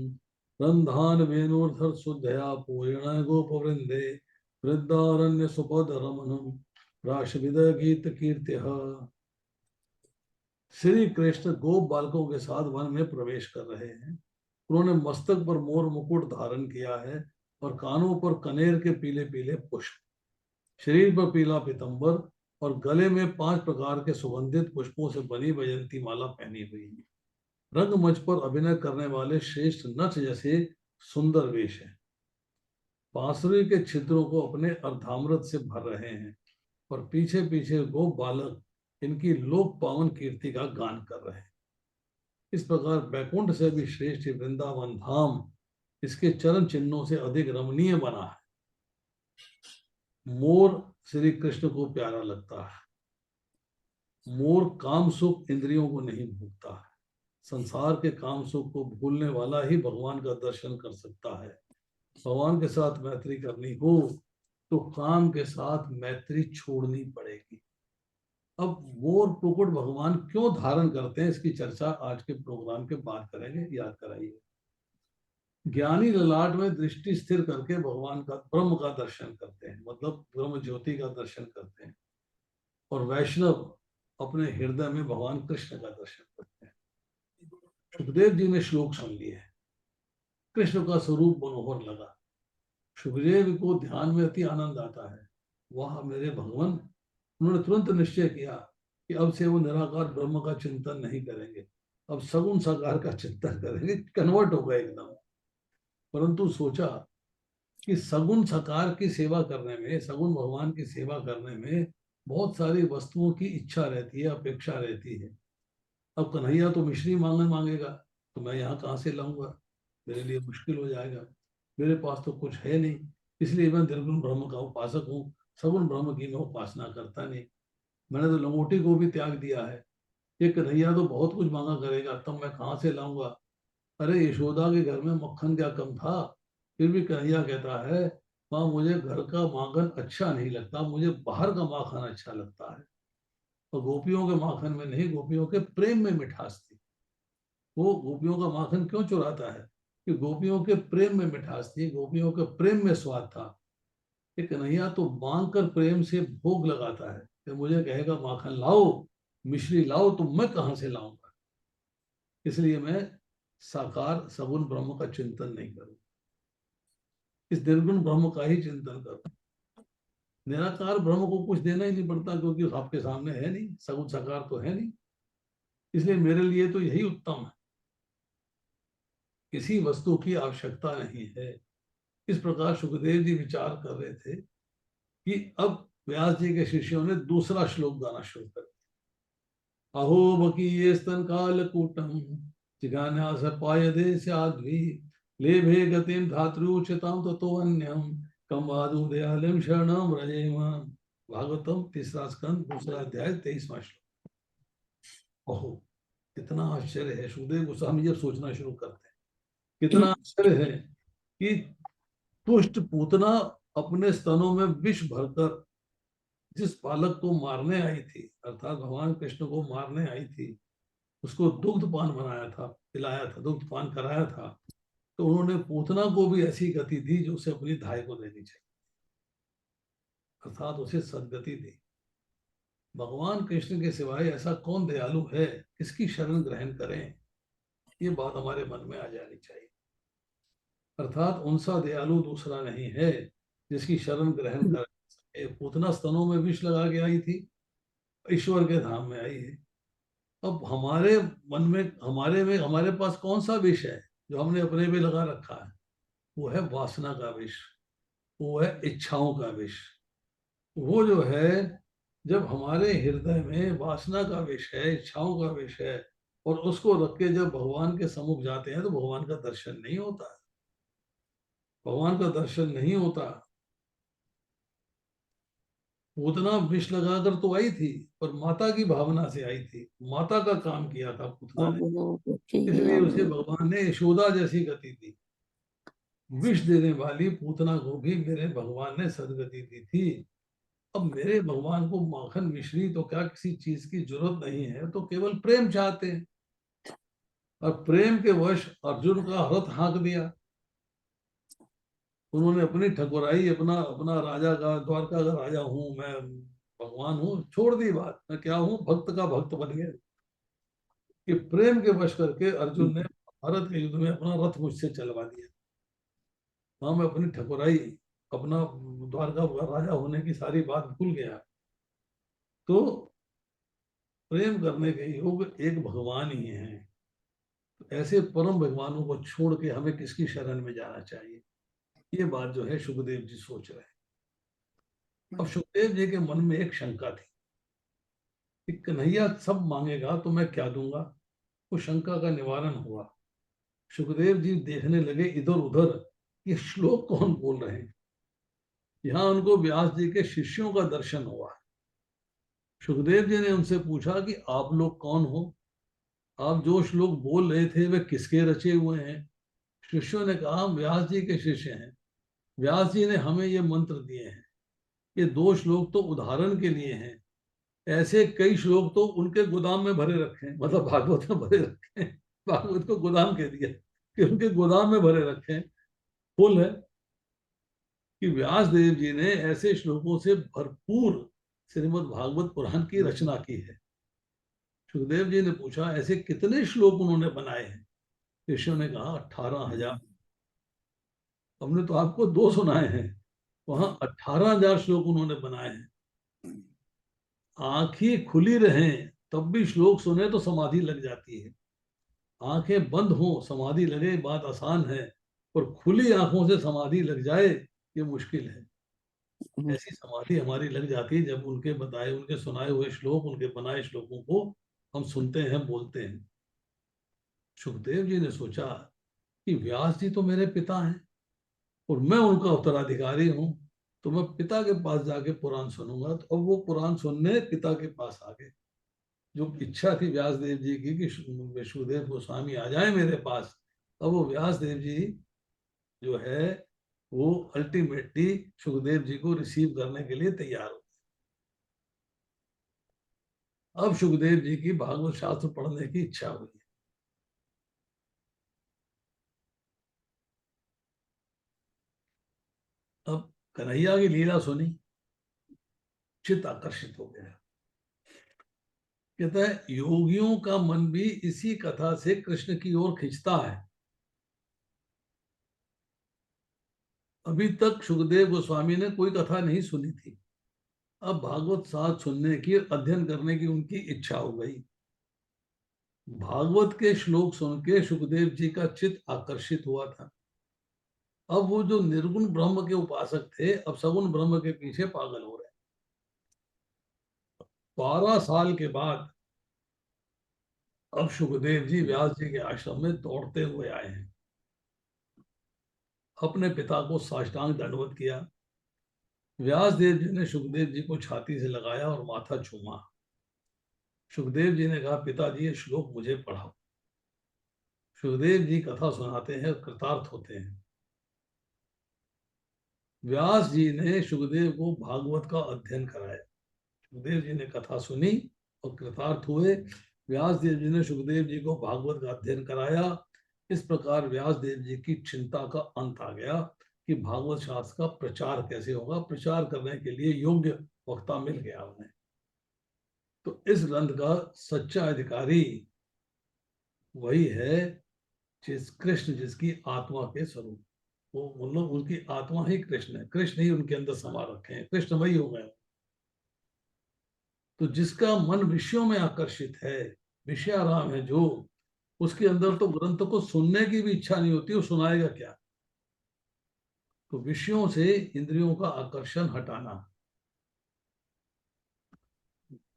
Speaker 1: रंधान वेणुर्धर शुद्धया पूर्ण गोपवृंदे वृद्धारण्य सुपद रमणम राशविद गीत कीर्त्य। श्री कृष्ण गोप बालकों के साथ वन में प्रवेश कर रहे हैं। उन्होंने मस्तक पर मोर मुकुट धारण किया है और कानों पर कनेर के पीले पीले पुष्प, शरीर पर पीला पीतंबर और गले में 5 प्रकार के सुगंधित पुष्पों से बनी वैजंती माला पहनी हुई है। रंगमंच पर अभिनय करने वाले श्रेष्ठ नट जैसे सुंदर वेश है। बांसुरी के छिद्रों को अपने अर्धामृत से भर रहे हैं और पीछे पीछे गोप बालक इनकी लोक पावन कीर्ति का गान कर रहे हैं। इस प्रकार बैकुंठ से भी श्रेष्ठ वृंदावन धाम इसके चरण चिन्हों से अधिक रमणीय बना है। मोर श्री कृष्ण को प्यारा लगता है। मोर काम सुख इंद्रियों को नहीं भूलता है। संसार के काम सुख को भूलने वाला ही भगवान का दर्शन कर सकता है। भगवान के साथ मैत्री करनी हो तो काम के साथ मैत्री छोड़नी पड़ेगी। अब मोर मुकुट भगवान क्यों धारण करते हैं, इसकी चर्चा आज के प्रोग्राम के बाद करेंगे, याद कराइए। ज्ञानी ललाट में दृष्टि स्थिर करके भगवान का ब्रह्म का दर्शन करते हैं, मतलब ब्रह्म ज्योति का दर्शन करते हैं। और वैष्णव अपने हृदय में भगवान कृष्ण का दर्शन करते हैं। सुखदेव जी ने श्लोक सुन लिए, कृष्ण का स्वरूप मनोहर लगा। सुखदेव को ध्यान में अति आनंद आता है। वाह मेरे भगवान! उन्होंने तुरंत निश्चय किया कि अब से वो निराकार ब्रह्म का चिंतन नहीं करेंगे, अब सगुण साकार का चिंतन करेंगे। कन्वर्ट हो गए एकदम। परंतु सोचा कि सगुण साकार की सेवा करने में, सगुण भगवान की सेवा करने में बहुत सारी वस्तुओं की इच्छा रहती है, अपेक्षा रहती है। अब कन्हैया तो मिश्री मांगेगा तो मैं यहाँ कहाँ से लाऊंगा, मेरे लिए मुश्किल हो जाएगा। मेरे पास तो कुछ है नहीं, इसलिए मैं निर्गुण ब्रह्म का उपासक हूँ, सगुण ब्रह्म की मैं उपासना करता नहीं। मैंने तो लंगोटी को भी त्याग दिया है। ये कन्हैया तो बहुत कुछ मांगा करेगा, तब मैं कहाँ से लाऊंगा। अरे यशोदा के घर में मक्खन क्या कम था, फिर भी कन्हैया कहता है माँ मुझे घर का माखन अच्छा नहीं लगता, मुझे बाहर का माखन अच्छा लगता है। और गोपियों के माखन में नहीं, गोपियों के प्रेम में मिठास थी। वो गोपियों का माखन क्यों चुराता है कि गोपियों के प्रेम में मिठास थी, गोपियों के प्रेम में स्वाद था। ये कन्हैया तो मांग कर प्रेम से भोग लगाता है कि मुझे कहेगा माखन लाओ, मिश्री लाओ, तो मैं कहां से लाऊंगा। इसलिए मैं साकार सगुण ब्रह्म का चिंतन नहीं करूं, इस निर्गुण ब्रह्म का ही चिंतन करूं। निराकार ब्रह्म को कुछ देना ही नहीं पड़ता, क्योंकि आपके सामने है नहीं, सगुण साकार तो है नहीं। इसलिए मेरे लिए तो यही उत्तम है, किसी वस्तु की आवश्यकता नहीं है। इस प्रकार सुखदेव जी विचार कर रहे थे कि अब व्यास जी के शिष्यों ने दूसरा श्लोक गाना शुरू कर दिया। अहो बकीये स्तन कालकूटम जिज्ञास पायदे स्याद्भि लेभे गतिम धातृउच्यताम ततो अन्यम कम वादु दयालम शरणम व्रजेम। भागवतम 3 स्कंद 2 अध्याय 23वां श्लोक। ओहो, कितना आश्चर्य है। सुखदेव गोस्वामी जब सोचना शुरू करते हैं, कितना आश्चर्य है कि दुष्ट पूतना अपने स्तनों में विष भरकर जिस बालक को मारने आई थी, अर्थात भगवान कृष्ण को मारने आई थी, उसको दुग्ध पान बनाया था, पिलाया था, दुग्ध पान कराया था, तो उन्होंने पूतना को भी ऐसी गति दी जो उसे अपनी धाय को देनी चाहिए, अर्थात उसे सदगति दी। भगवान कृष्ण के सिवाय ऐसा कौन दयालु है, किसकी शरण ग्रहण करें, ये बात हमारे मन में आ जानी चाहिए। अर्थात उनसा दयालु दूसरा नहीं है जिसकी शरण ग्रहण कर सके। पूतना स्तनों में विष लगा के आई थी, ईश्वर के धाम में आई है। अब हमारे मन में, हमारे पास कौन सा विष है जो हमने अपने में लगा रखा है? वो है वासना का विष, वो है इच्छाओं का विष। वो जो है, जब हमारे हृदय में वासना का विष है, इच्छाओं का विष है, और उसको रख के जब भगवान के सम्मुख जाते हैं तो भगवान का दर्शन नहीं होता, भगवान का दर्शन नहीं होता। पूतना विष लगाकर तो आई थी, पर माता की भावना से आई थी, माता का काम किया था पूतना ने, इसलिए उसे भगवान ने यशोदा जैसी गति दी। विष देने वाली पूतना को भी मेरे भगवान ने सदगति दी थी। अब मेरे भगवान को माखन मिश्री तो क्या किसी चीज की जरूरत नहीं है, तो केवल प्रेम चाहते हैं, और प्रेम के वश अर्जुन का रथ हाँक दिया। उन्होंने अपनी ठकुराई, अपना अपना राजा का, द्वारका का राजा हूं मैं, भगवान हूं, छोड़ दी बात, मैं क्या हूं, भक्त का भक्त बन गए। कि प्रेम के वश करके अर्जुन ने भारत के युद्ध में अपना रथ मुझसे चलवा दिया। हाँ, मैं अपनी ठकुराई, अपना द्वारका का राजा होने की सारी बात भूल गया। तो प्रेम करने के योग एक भगवान ही है। तो ऐसे परम भगवानों को छोड़ के हमें किसकी शरण में जाना चाहिए, ये बात जो है सुखदेव जी सोच रहे हैं। अब सुखदेव जी के मन में एक शंका थी कि कन्हैया सब मांगेगा तो मैं क्या दूंगा। वो शंका का निवारण हुआ। सुखदेव जी देखने लगे इधर उधर, ये श्लोक कौन बोल रहे हैं। यहाँ उनको व्यास जी के शिष्यों का दर्शन हुआ। सुखदेव जी ने उनसे पूछा कि आप लोग कौन हो, आप जो श्लोक बोल रहे थे वे किसके रचे हुए हैं। शिष्यों ने कहा, हम व्यास जी के शिष्य हैं, व्यास जी ने हमें ये मंत्र दिए हैं। ये 2 श्लोक तो उदाहरण के लिए हैं, ऐसे कई श्लोक तो उनके गोदाम में भरे रखे हैं, मतलब भागवत में भरे रखे हैं। भागवत को गोदाम कह दिया कि उनके गोदाम में भरे रखे हैं, फुल है। कि व्यास देव जी ने ऐसे श्लोकों से भरपूर श्रीमद् भागवत पुराण की रचना की है। सुखदेव जी ने पूछा, ऐसे कितने श्लोक उन्होंने बनाए हैं। ऋषियों ने कहा 18,000। हमने तो आपको 2 सुनाए हैं, वहां 18,000 श्लोक उन्होंने बनाए हैं। आंखें खुली रहें तब भी श्लोक सुने तो समाधि लग जाती है। आंखें बंद हो समाधि लगे बात आसान है, और खुली आंखों से समाधि लग जाए ये मुश्किल है। ऐसी समाधि हमारी लग जाती है जब उनके बताए, उनके सुनाए हुए श्लोक, उनके बनाए श्लोकों को हम सुनते हैं, बोलते हैं। सुखदेव जी ने सोचा कि व्यास जी तो मेरे पिता हैं और मैं उनका उत्तराधिकारी हूं, तो मैं पिता के पास जाके पुराण सुनूंगा। तो अब वो पुराण सुनने पिता के पास आ गए। जो इच्छा थी व्यास देव जी की कि विष्णुदेव गोस्वामी आ जाए मेरे पास, अब वो व्यास देव जी जो है वो अल्टीमेटली सुखदेव जी को रिसीव करने के लिए तैयार हो। अब सुखदेव जी की भागवत शास्त्र पढ़ने की इच्छा हुई। अब कन्हैया की लीला सुनी, चित्त आकर्षित हो गया। कहता है, योगियों का मन भी इसी कथा से कृष्ण की ओर खिंचता है। अभी तक सुखदेव गोस्वामी ने कोई कथा नहीं सुनी थी, अब भागवत साथ सुनने की, अध्ययन करने की उनकी इच्छा हो गई। भागवत के श्लोक सुन के सुखदेव जी का चित्त आकर्षित हुआ था। अब वो जो निर्गुण ब्रह्म के उपासक थे, अब सगुण ब्रह्म के पीछे पागल हो रहे। 12 साल के बाद अब सुखदेव जी व्यास जी के आश्रम में दौड़ते हुए आए हैं, अपने पिता को साष्टांग दंडवत किया। व्यास देव जी ने सुखदेव जी को छाती से लगाया और माथा चूमा। सुखदेव जी ने कहा, पिताजी ये श्लोक मुझे पढ़ाओ। सुखदेव जी कथा सुनाते हैं और कृतार्थ होते हैं। व्यास जी ने सुखदेव को भागवत का अध्ययन कराया। सुखदेव जी ने कथा सुनी और कृतार्थ हुए। व्यास देव जी ने सुखदेव जी को भागवत का अध्ययन कराया। इस प्रकार व्यास देव जी की चिंता का अंत आ गया कि भागवत शास्त्र का प्रचार कैसे होगा। प्रचार करने के लिए योग्य वक्ता मिल गया उन्हें। तो इस ग्रंथ का सच्चा अधिकारी वही है जिस कृष्ण, जिसकी आत्मा के स्वरूप, वो मतलब उनकी आत्मा ही कृष्ण है, कृष्ण ही उनके अंदर समा रखे हैं, कृष्ण वही हो गए। तो जिसका मन विषयों में आकर्षित है, विषयाराम है जो, उसके अंदर तो ग्रंथ को सुनने की भी इच्छा नहीं होती, वो सुनाएगा क्या। तो विषयों से इंद्रियों का आकर्षण हटाना।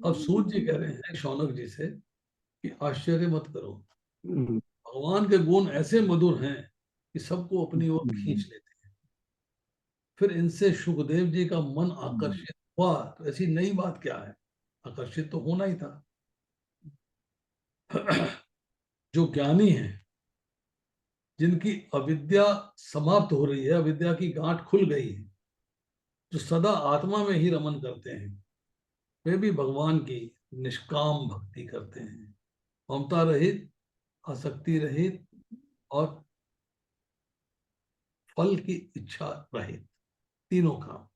Speaker 1: अब सूत जी कह रहे हैं शौनक जी से कि आश्चर्य मत करो, भगवान के गुण ऐसे मधुर हैं कि सबको अपनी ओर खींच लेते हैं। फिर इनसे सुखदेव जी का मन आकर्षित हुआ, तो ऐसी नई बात क्या है, आकर्षित तो होना ही था। जो ज्ञानी है, जिनकी अविद्या समाप्त हो रही है, अविद्या की गांठ खुल गई है, जो सदा आत्मा में ही रमन करते हैं, वे भी भगवान की निष्काम भक्ति करते हैं, ममता रहित, आसक्ति रहित और फल की इच्छा रहित, तीनों काम।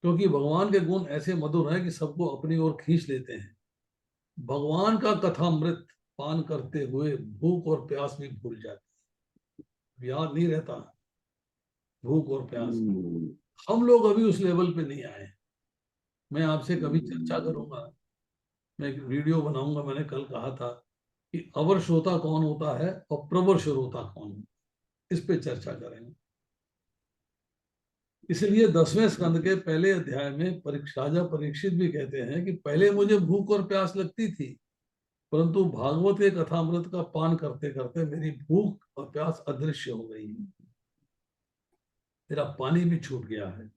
Speaker 1: क्योंकि भगवान के गुण ऐसे मधुर हैं कि सबको अपनी ओर खींच लेते हैं। भगवान का कथामृत पान करते हुए भूख और प्यास भी भूल जाती है, याद नहीं रहता भूख और प्यास। हम लोग अभी उस लेवल पे नहीं आए। मैं आपसे कभी चर्चा करूंगा, मैं एक वीडियो बनाऊंगा। मैंने कल कहा था कि अवर श्रोता कौन होता है और प्रवर श्रोता कौन है, इस पे चर्चा करेंगे। इसलिए 10वें स्कंद के पहले अध्याय में राजा परीक्षित भी कहते हैं कि पहले मुझे भूख और प्यास लगती थी, परंतु भागवत के कथामृत का पान करते करते मेरी भूख और प्यास अदृश्य हो गई है, मेरा पानी भी छूट गया है।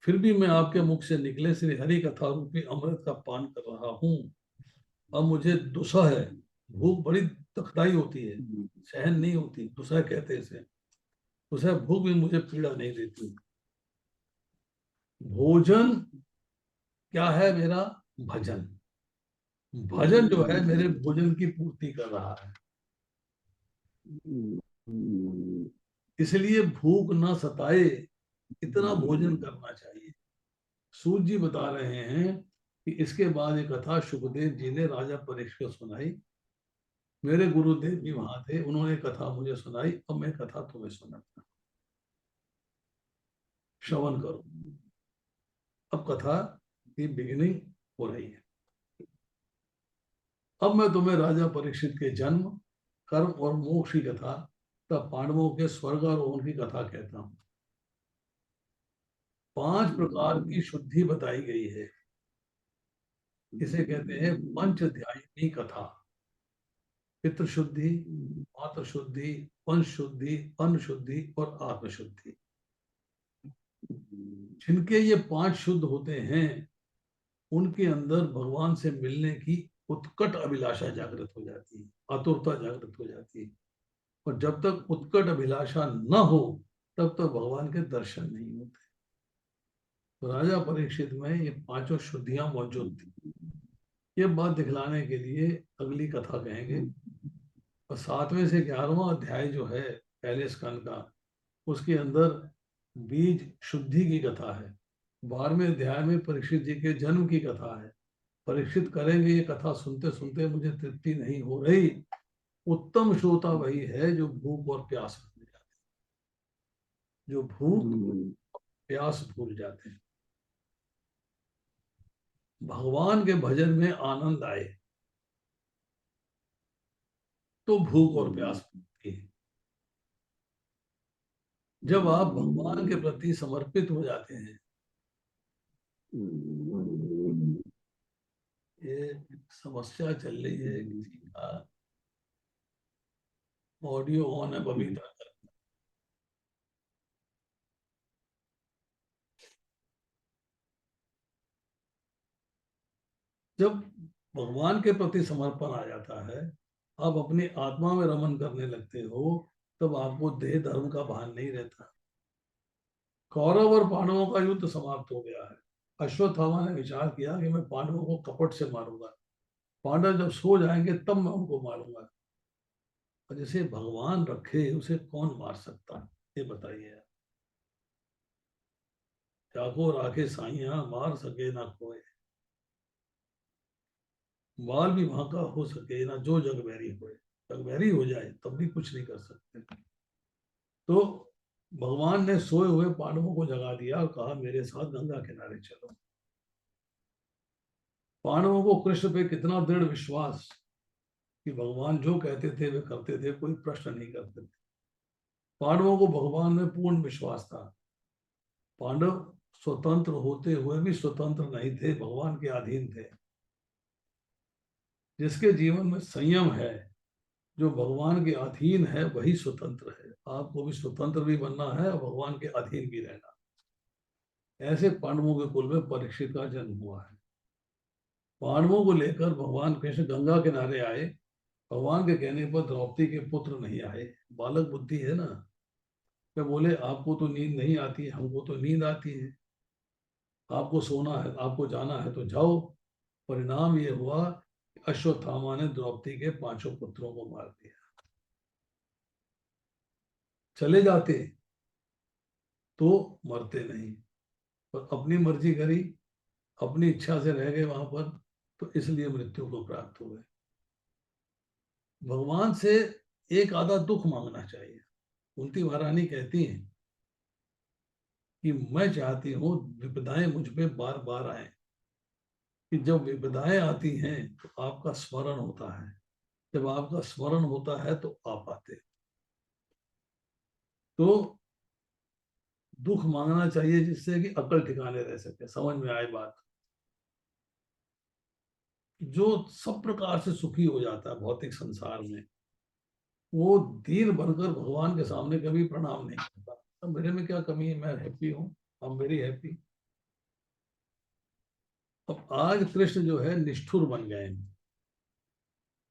Speaker 1: फिर भी मैं आपके मुख से निकले श्री हरि कथा रूपी अमृत का पान कर रहा हूँ। अब मुझे दुसह है, भूख बड़ी तकदाई होती है, सहन नहीं होती, दुसह कहते हैं इसे। दुसह भूख भी मुझे पीड़ा नहीं देती। भोजन क्या है मेरा, भजन। भजन जो है मेरे भोजन की पूर्ति कर रहा है। इसलिए भूख ना सताए, इतना भोजन करना चाहिए। सूत जी बता रहे हैं कि इसके बाद एक कथा सुखदेव जी ने राजा परीक्षित को सुनाई। मेरे गुरुदेव जी वहां थे, उन्होंने कथा मुझे सुनाई। अब मैं कथा तुम्हें सुनाता, श्रवण करो। अब कथा की बिगिनिंग हो रही है। अब मैं तुम्हें राजा परीक्षित के जन्म, कर्म और मोक्ष की कथा तथा पांडवों के स्वर्गारोहण की कथा कहता हूं। 5 प्रकार की शुद्धि बताई गई है। इसे कहते हैं पंचध्यायिनी कथा। पितृ शुद्धि, मातृ शुद्धि, वंश शुद्धि, अन्न शुद्धि और आत्मशुद्धि। जिनके ये 5 शुद्ध होते हैं, उनके अंदर भगवान से मिलने की उत्कट अभिलाषा जागृत हो जाती है, आतुरता जागृत हो जाती है। और जब तक उत्कट अभिलाषा न हो, तब तक भगवान के दर्शन नहीं होते। तो राजा परीक्षित में ये 5 शुद्धियां मौजूद थी। ये बात दिखलाने के लिए अगली कथा कहेंगे। और 7वें से 11वां अध्याय जो है पहले स्कंद का, उसके अंदर बीज शुद्धि की कथा है। 12वें अध्याय में परीक्षित जी के जन्म की कथा है। परीक्षित करेंगे ये कथा सुनते सुनते मुझे तृप्ति नहीं हो रही। उत्तम श्रोता वही है जो भूख और प्यास भूल जाते हैं, जो भूख प्यास भूल जाते हैं। भगवान के भजन में आनंद आए तो भूख और प्यास भूलती है। जब आप भगवान के प्रति समर्पित हो जाते हैं, ये समस्या चल रही है किसी ऑडियो ऑन है बबीता। जब भगवान के प्रति समर्पण आ जाता है, आप अपनी आत्मा में रमन करने लगते हो, तब आपको देह धर्म का भान नहीं रहता। कौरव और पांडवों का युद्ध समाप्त हो गया है। अश्वत्थामा ने विचार किया कि मैं पांडवों को कपट से मारूंगा, पांडव जब सो जाएंगे तब मैं उनको मारूंगा। और जिसे भगवान रखे उसे कौन मार सकता है, ये बताइए आप। जाको राखे साइया, मार सके ना कोई, बाल भी वहां का हो सके ना जो जग बैरी होए। जग बैरी हो जाए तब भी कुछ नहीं कर सकते। तो भगवान ने सोए हुए पांडवों को जगा दिया और कहा मेरे साथ गंगा किनारे चलो। पांडवों को कृष्ण पे कितना दृढ़ विश्वास कि भगवान जो कहते थे वे करते थे, कोई प्रश्न नहीं करते थे। पांडवों को भगवान में पूर्ण विश्वास था। पांडव स्वतंत्र होते हुए भी स्वतंत्र नहीं थे, भगवान के अधीन थे। जिसके जीवन में संयम है, जो भगवान के अधीन है, वही स्वतंत्र है। आपको भी स्वतंत्र भी बनना है और भगवान के अधीन भी रहना। ऐसे पांडवों के कुल में परीक्षित का जन्म हुआ है। पांडवों को लेकर भगवान कृष्ण गंगा किनारे आए। भगवान के कहने पर द्रौपदी के पुत्र नहीं आए। बालक बुद्धि है ना। वे बोले आपको तो नींद नहीं आती, हमको तो नींद आती है। आपको सोना है, आपको जाना है तो जाओ। परिणाम ये हुआ, अश्वत्थामा ने द्रौपदी के 5 पुत्रों को मार दिया। चले जाते तो मरते नहीं, पर अपनी मर्जी करी, अपनी इच्छा से रह गए वहां पर, तो इसलिए मृत्यु को प्राप्त हो गए। भगवान से एक आधा दुख मांगना चाहिए। कुंती महारानी कहती हैं कि मैं चाहती हूं विपदाएं मुझ पे बार बार आए, कि जब विपदाएं आती हैं तो आपका स्मरण होता है। जब आपका स्मरण होता है तो आप आते। तो दुख मांगना चाहिए जिससे कि अकल ठिकाने रह सके, समझ में आए बात। जो सब प्रकार से सुखी हो जाता है भौतिक संसार में, वो दीन बनकर भगवान के सामने कभी प्रणाम नहीं करता। तो मेरे में क्या कमी है, मैं हैप्पी हूँ, आई एम वेरी हैप्पी। अब आज कृष्ण जो है निष्ठुर बन गए हैं।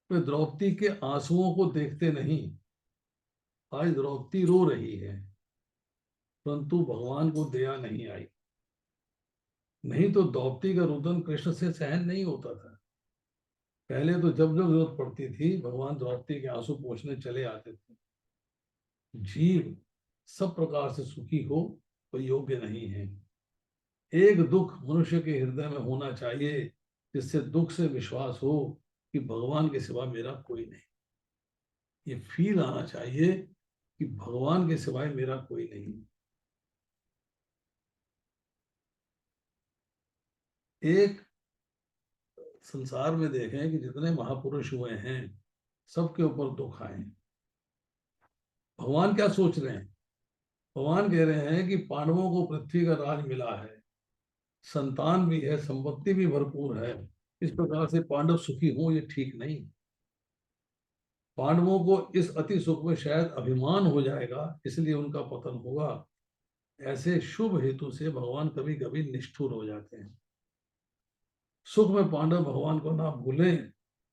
Speaker 1: वे द्रौपदी के आंसुओं को देखते नहीं। आज द्रौपदी रो रही है, परंतु भगवान को दया नहीं आई। नहीं तो द्रौपदी का रुदन कृष्ण से सहन नहीं होता था। पहले तो जब जब जरूरत पड़ती थी भगवान द्रौपदी के आंसू पोंछने चले आते थे। जीव सब प्रकार से सुखी हो तो योग्य नहीं है। एक दुख मनुष्य के हृदय में होना चाहिए, जिससे दुख से विश्वास हो कि भगवान के सिवा मेरा कोई नहीं। ये फील आना चाहिए कि भगवान के सिवाय मेरा कोई नहीं। एक संसार में देखें कि जितने महापुरुष हुए हैं, सबके ऊपर दुख आए। भगवान क्या सोच रहे हैं? भगवान कह रहे हैं कि पांडवों को पृथ्वी का राज मिला है, संतान भी है, संपत्ति भी भरपूर है। इस प्रकार से पांडव सुखी हों ये ठीक नहीं। पांडवों को इस अति सुख में शायद अभिमान हो जाएगा, इसलिए उनका पतन होगा। ऐसे शुभ हेतु से भगवान कभी कभी निष्ठुर हो जाते हैं। सुख में पांडव भगवान को ना भूलें,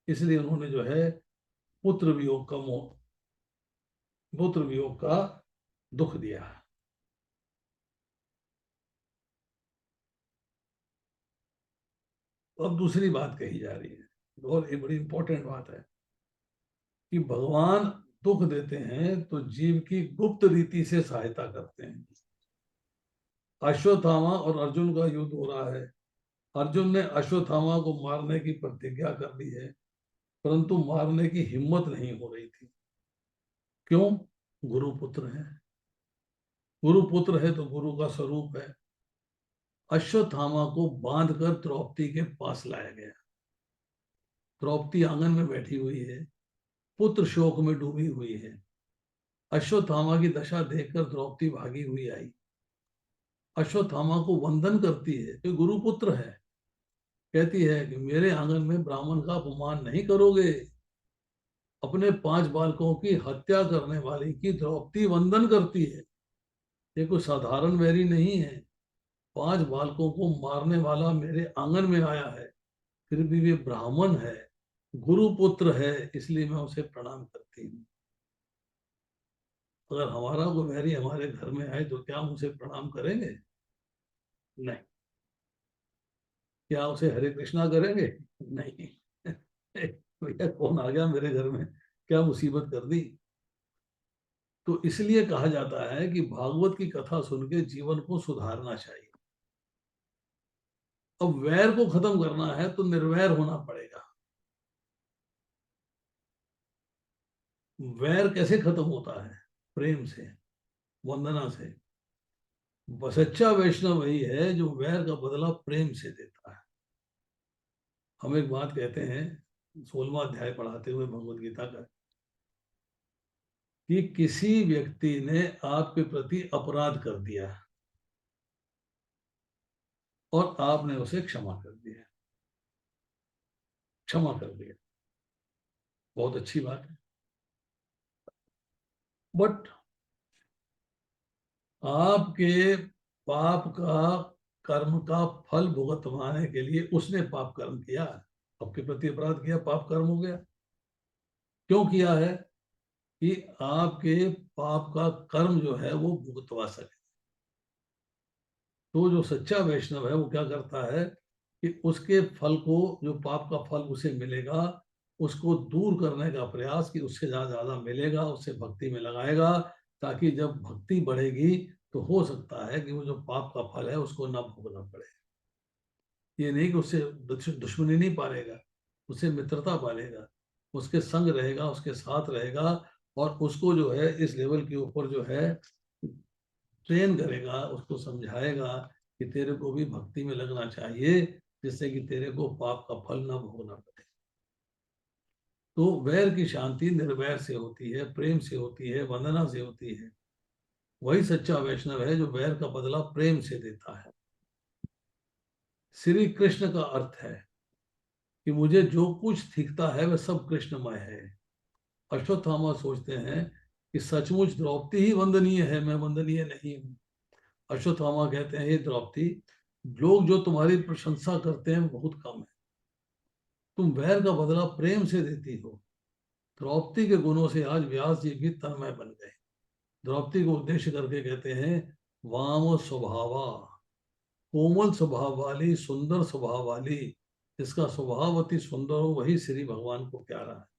Speaker 1: इसलिए उन्होंने जो है पुत्र वियोग का पुत्र वियोग का दुख दिया। अब दूसरी बात कही जा रही है और ये बड़ी इंपॉर्टेंट बात है कि भगवान दुख देते हैं तो जीव की गुप्त रीति से सहायता करते हैं। अश्वत्थामा और अर्जुन का युद्ध हो रहा है। अर्जुन ने अश्वत्थामा को मारने की प्रतिज्ञा कर ली है, परंतु मारने की हिम्मत नहीं हो रही थी। क्यों? गुरुपुत्र है। गुरुपुत्र है तो गुरु का स्वरूप है। अश्वत्थामा को बांधकर द्रौपदी के पास लाया गया। द्रौपदी आंगन में बैठी हुई है, पुत्र शोक में डूबी हुई है। अश्वत्थामा की दशा देखकर द्रौपदी भागी हुई आई। अश्वत्थामा को वंदन करती है कि गुरुपुत्र है। कहती है कि मेरे आंगन में ब्राह्मण का अपमान नहीं करोगे। अपने 5 बालकों की हत्या करने वाली की द्रौपदी वंदन करती है। ये कोई साधारण वैरी नहीं है। 5 बालकों को मारने वाला मेरे आंगन में आया है, फिर भी वे ब्राह्मण है, गुरुपुत्र है, इसलिए मैं उसे प्रणाम करती हूँ। अगर हमारा कोई वैरी हमारे घर में आए तो क्या हम उसे प्रणाम करेंगे? नहीं। क्या उसे हरे कृष्णा करेंगे? नहीं। भैया कौन आ गया मेरे घर में, क्या मुसीबत कर दी। तो इसलिए कहा जाता है कि भागवत की कथा सुन के जीवन को सुधारना चाहिए। अब वैर को खत्म करना है तो निर्वैर होना पड़ेगा। वैर कैसे खत्म होता है? प्रेम से, वंदना से। सच्चा वैष्णव वही है जो वैर का बदला प्रेम से देता है। हम एक बात कहते हैं 16वां अध्याय पढ़ाते हुए भगवत गीता का, कि किसी व्यक्ति ने आपके प्रति अपराध कर दिया और आपने उसे क्षमा कर दिया, क्षमा कर दिया, बहुत अच्छी बात है। बट आपके पाप का, कर्म का फल भुगतवाने के लिए उसने पाप कर्म किया, आपके प्रति अपराध किया, पाप कर्म हो गया। क्यों किया है? कि आपके पाप का कर्म जो है वो भुगतवा सके। तो जो सच्चा वैष्णव है वो क्या करता है कि उसके फल को, जो पाप का फल उसे मिलेगा, उसको दूर करने का प्रयास, कि उससे ज्यादा मिलेगा, उससे भक्ति में लगाएगा, ताकि जब भक्ति बढ़ेगी तो हो सकता है कि वो जो पाप का फल है उसको ना भोगना पड़े। ये नहीं कि उससे दुश्मनी नहीं पालेगा, उससे मित्रता पालेगा, उसके संग रहेगा, उसके साथ रहेगा, और उसको जो है इस लेवल के ऊपर जो है ट्रेन करेगा, उसको समझाएगा कि तेरे को भी भक्ति में लगना चाहिए, जिससे कि तेरे को पाप का फल ना भोगना पड़े। तो वैर की शांति निर्वैर से होती है, प्रेम से होती है, वंदना से होती है। वही सच्चा वैष्णव है जो वैर का बदला प्रेम से देता है। श्री कृष्ण का अर्थ है कि मुझे जो कुछ दिखता है वह सब कृष्णमय है। अश्वत्थामा सोचते हैं कि सचमुच द्रौपदी ही वंदनीय है, मैं वंदनीय नहीं हूँ। अश्वत्थामा कहते हैं, हे द्रौपदी, लोग जो तुम्हारी प्रशंसा करते हैं बहुत कम है, तुम वैर का बदला प्रेम से देती हो। द्रौपदी के गुणों से आज व्यास जी भी तन्मय बन गए। द्रौपदी को उद्देश्य करके कहते हैं, वाम स्वभावा, कोमल स्वभाव वाली, सुंदर स्वभाव वाली, जिसका स्वभाव अति सुंदर हो वही श्री भगवान को प्यारा है।